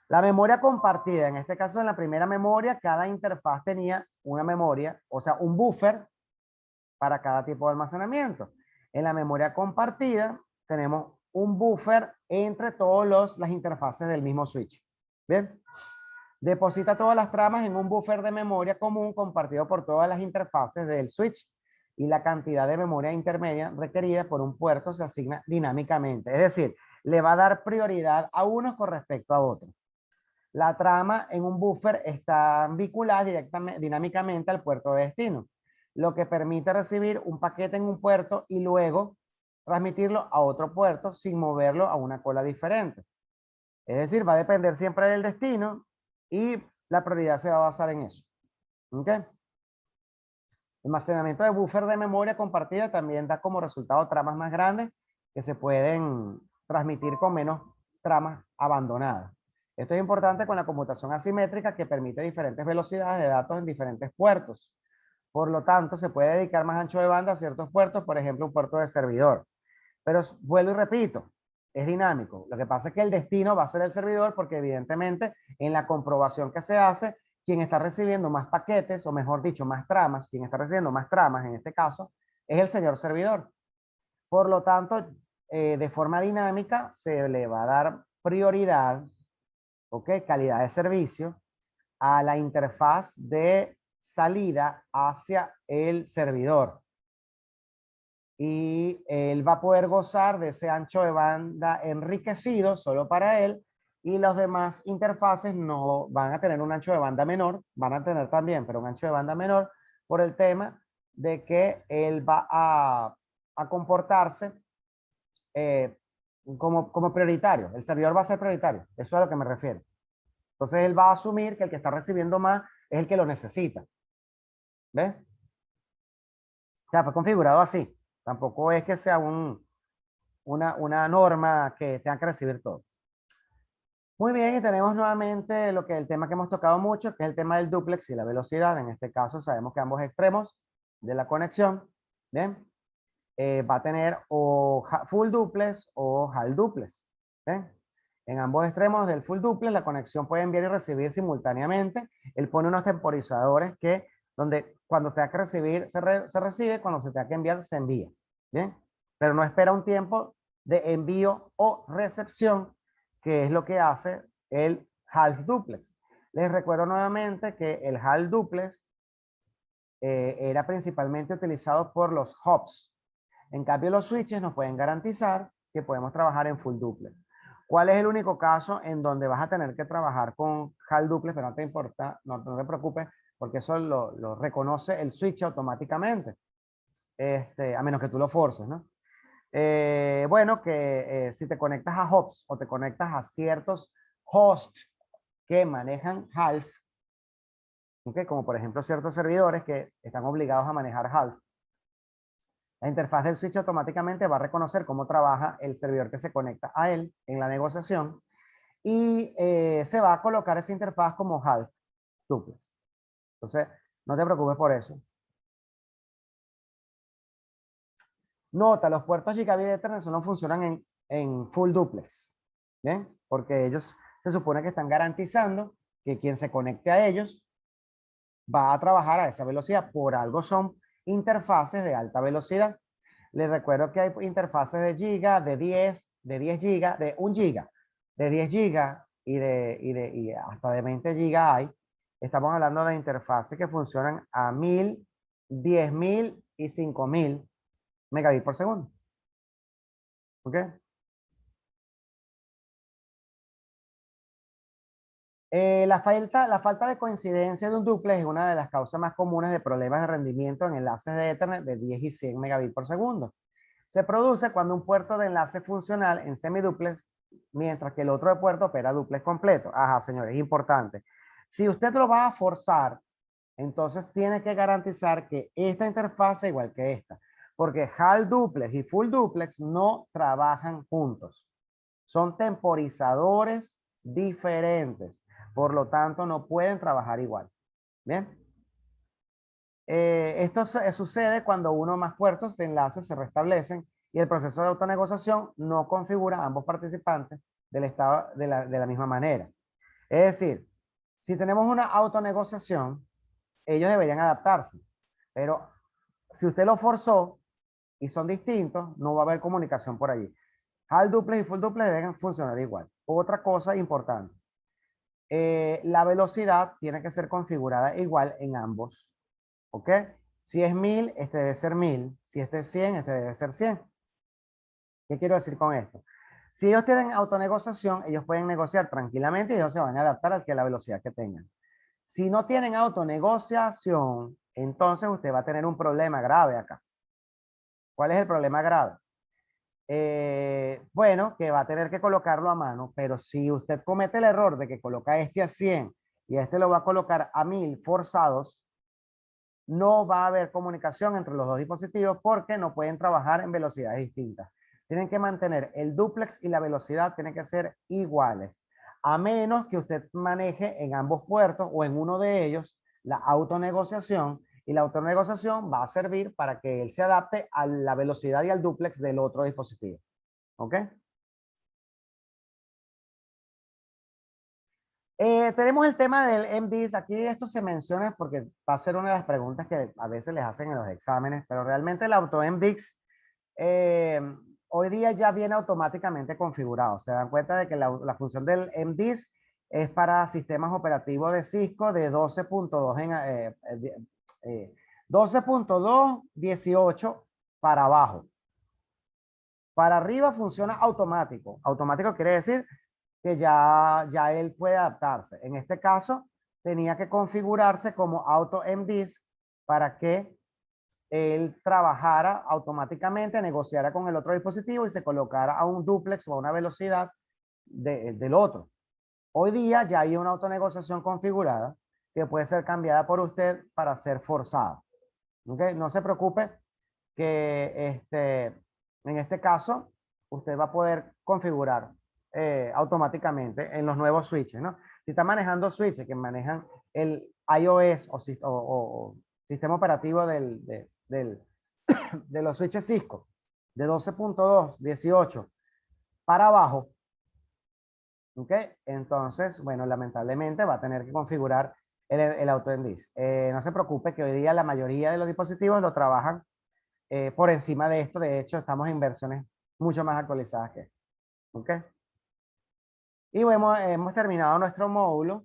La memoria compartida, en este caso en la primera memoria, cada interfaz tenía una memoria, o sea, un buffer para cada tipo de almacenamiento. En la memoria compartida tenemos un buffer entre todas las interfaces del mismo switch. Bien. Deposita todas las tramas en un buffer de memoria común compartido por todas las interfaces del switch y la cantidad de memoria intermedia requerida por un puerto se asigna dinámicamente. Es decir, le va a dar prioridad a unos con respecto a otros. La trama en un buffer está vinculada dinámicamente al puerto de destino, lo que permite recibir un paquete en un puerto y luego transmitirlo a otro puerto sin moverlo a una cola diferente. Es decir, va a depender siempre del destino y la prioridad se va a basar en eso. ¿Ok? Almacenamiento de buffer de memoria compartida también da como resultado tramas más grandes que se pueden transmitir con menos tramas abandonadas. Esto es importante con la computación asimétrica que permite diferentes velocidades de datos en diferentes puertos. Por lo tanto, se puede dedicar más ancho de banda a ciertos puertos, por ejemplo, un puerto de servidor. Pero vuelvo y repito, es dinámico. Lo que pasa es que el destino va a ser el servidor porque evidentemente en la comprobación que se hace, quien está recibiendo más paquetes, o mejor dicho, más tramas, quien está recibiendo más tramas en este caso, es el señor servidor. Por lo tanto, de forma dinámica se le va a dar prioridad, ¿ok? Calidad de servicio a la interfaz de salida hacia el servidor. Y él va a poder gozar de ese ancho de banda enriquecido solo para él, y los demás interfaces no van a tener un ancho de banda menor, van a tener también, pero un ancho de banda menor por el tema de que él va a comportarse como prioritario. El servidor va a ser prioritario, eso es a lo que me refiero. Entonces él va a asumir que el que está recibiendo más es el que lo necesita. ¿Ves? O sea, fue configurado así. Tampoco es que sea una norma que tenga que recibir todo. Muy bien, y tenemos nuevamente lo que el tema que hemos tocado mucho, que es el tema del duplex y la velocidad. En este caso sabemos que ambos extremos de la conexión, ¿bien? Va a tener o full duplex o half duplex. ¿Bien? En ambos extremos del full duplex la conexión puede enviar y recibir simultáneamente. Él pone unos temporizadores que donde cuando tenga que recibir se recibe, cuando se tenga que enviar se envía. ¿Bien? Pero no espera un tiempo de envío o recepción, que es lo que hace el half duplex. Les recuerdo nuevamente que el half duplex era principalmente utilizado por los hubs. En cambio, los switches nos pueden garantizar que podemos trabajar en full duplex. ¿Cuál es el único caso en donde vas a tener que trabajar con half duplex? Pero no te importa, no te preocupes, porque eso lo reconoce el switch automáticamente. A menos que tú lo forces, ¿no? Bueno, que si te conectas a hubs o te conectas a ciertos hosts que manejan half, ¿okay? Como por ejemplo ciertos servidores que están obligados a manejar half, La interfaz del switch automáticamente va a reconocer cómo trabaja el servidor que se conecta a él en la negociación y se va a colocar esa interfaz como half duplex. Entonces, no te preocupes por eso. Nota, los puertos Gigabit Ethernet solo funcionan en full duplex. ¿Bien? Porque ellos se supone que están garantizando que quien se conecte a ellos va a trabajar a esa velocidad. Por algo son interfaces de alta velocidad. Les recuerdo que hay interfaces de giga, de 10 giga, de 1 giga, de 10 giga y hasta de 20 giga hay. Estamos hablando de interfaces que funcionan a 1000, 10.000 y 5000 megabits por segundo. ¿Ok? La falta de coincidencia de un duplex es una de las causas más comunes de problemas de rendimiento en enlaces de Ethernet de 10 y 100 megabits por segundo. Se produce cuando un puerto de enlace funcional en semiduplex, mientras que el otro de puerto opera duplex completo. Ajá, señores, es importante. Si usted lo va a forzar, entonces tiene que garantizar que esta interfaz sea igual que esta, porque half duplex y full duplex no trabajan juntos. Son temporizadores diferentes. Por lo tanto, no pueden trabajar igual. Bien. Esto sucede cuando uno o más puertos de enlace se restablecen y el proceso de autonegociación no configura a ambos participantes del estado de la misma manera. Es decir, si tenemos una autonegociación, ellos deberían adaptarse. Pero si usted lo forzó y son distintos, no va a haber comunicación por allí. Half duplex y full duplex deben funcionar igual. Otra cosa importante. La velocidad tiene que ser configurada igual en ambos. ¿Ok? Si es 1000, este debe ser 1000. Si este es 100, este debe ser 100. ¿Qué quiero decir con esto? Si ellos tienen autonegociación, ellos pueden negociar tranquilamente y ellos se van a adaptar a la velocidad que tengan. Si no tienen autonegociación, entonces usted va a tener un problema grave acá. ¿Cuál es el problema grave? Bueno, que va a tener que colocarlo a mano, pero si usted comete el error de que coloca este a 100 y este lo va a colocar a 1000 forzados, no va a haber comunicación entre los dos dispositivos porque no pueden trabajar en velocidades distintas. Tienen que mantener el duplex y la velocidad tienen que ser iguales, a menos que usted maneje en ambos puertos o en uno de ellos la autonegociación, y la autonegociación va a servir para que él se adapte a la velocidad y al duplex del otro dispositivo. ¿Ok? Tenemos el tema del MDIS. Aquí esto se menciona porque va a ser una de las preguntas que a veces les hacen en los exámenes, pero realmente el auto MDIS hoy día ya viene automáticamente configurado. Se dan cuenta de que la función del MDIS es para sistemas operativos de Cisco de 12.2 12.2, 18 para abajo. Para arriba funciona automático. Automático quiere decir que ya él puede adaptarse. En este caso, tenía que configurarse como auto MDIS para que él trabajara automáticamente, negociara con el otro dispositivo y se colocara a un duplex o a una velocidad del otro. Hoy día ya hay una autonegociación configurada que puede ser cambiada por usted para ser forzada. ¿Okay? No se preocupe que en este caso usted va a poder configurar automáticamente en los nuevos switches, ¿no? Si está manejando switches que manejan el iOS o sistema operativo de los switches Cisco de 12.2, 18 para abajo, ¿ok? Entonces, bueno, lamentablemente va a tener que configurar el AutoMDIS. No se preocupe que hoy día la mayoría de los dispositivos lo trabajan por encima de esto. De hecho, estamos en versiones mucho más actualizadas que esto. ¿Ok? Y bueno, hemos terminado nuestro módulo.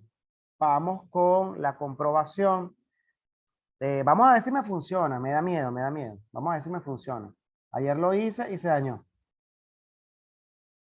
Vamos con la comprobación. Vamos a ver si me funciona. Me da miedo, me da miedo. Vamos a ver si me funciona. Ayer lo hice y se dañó.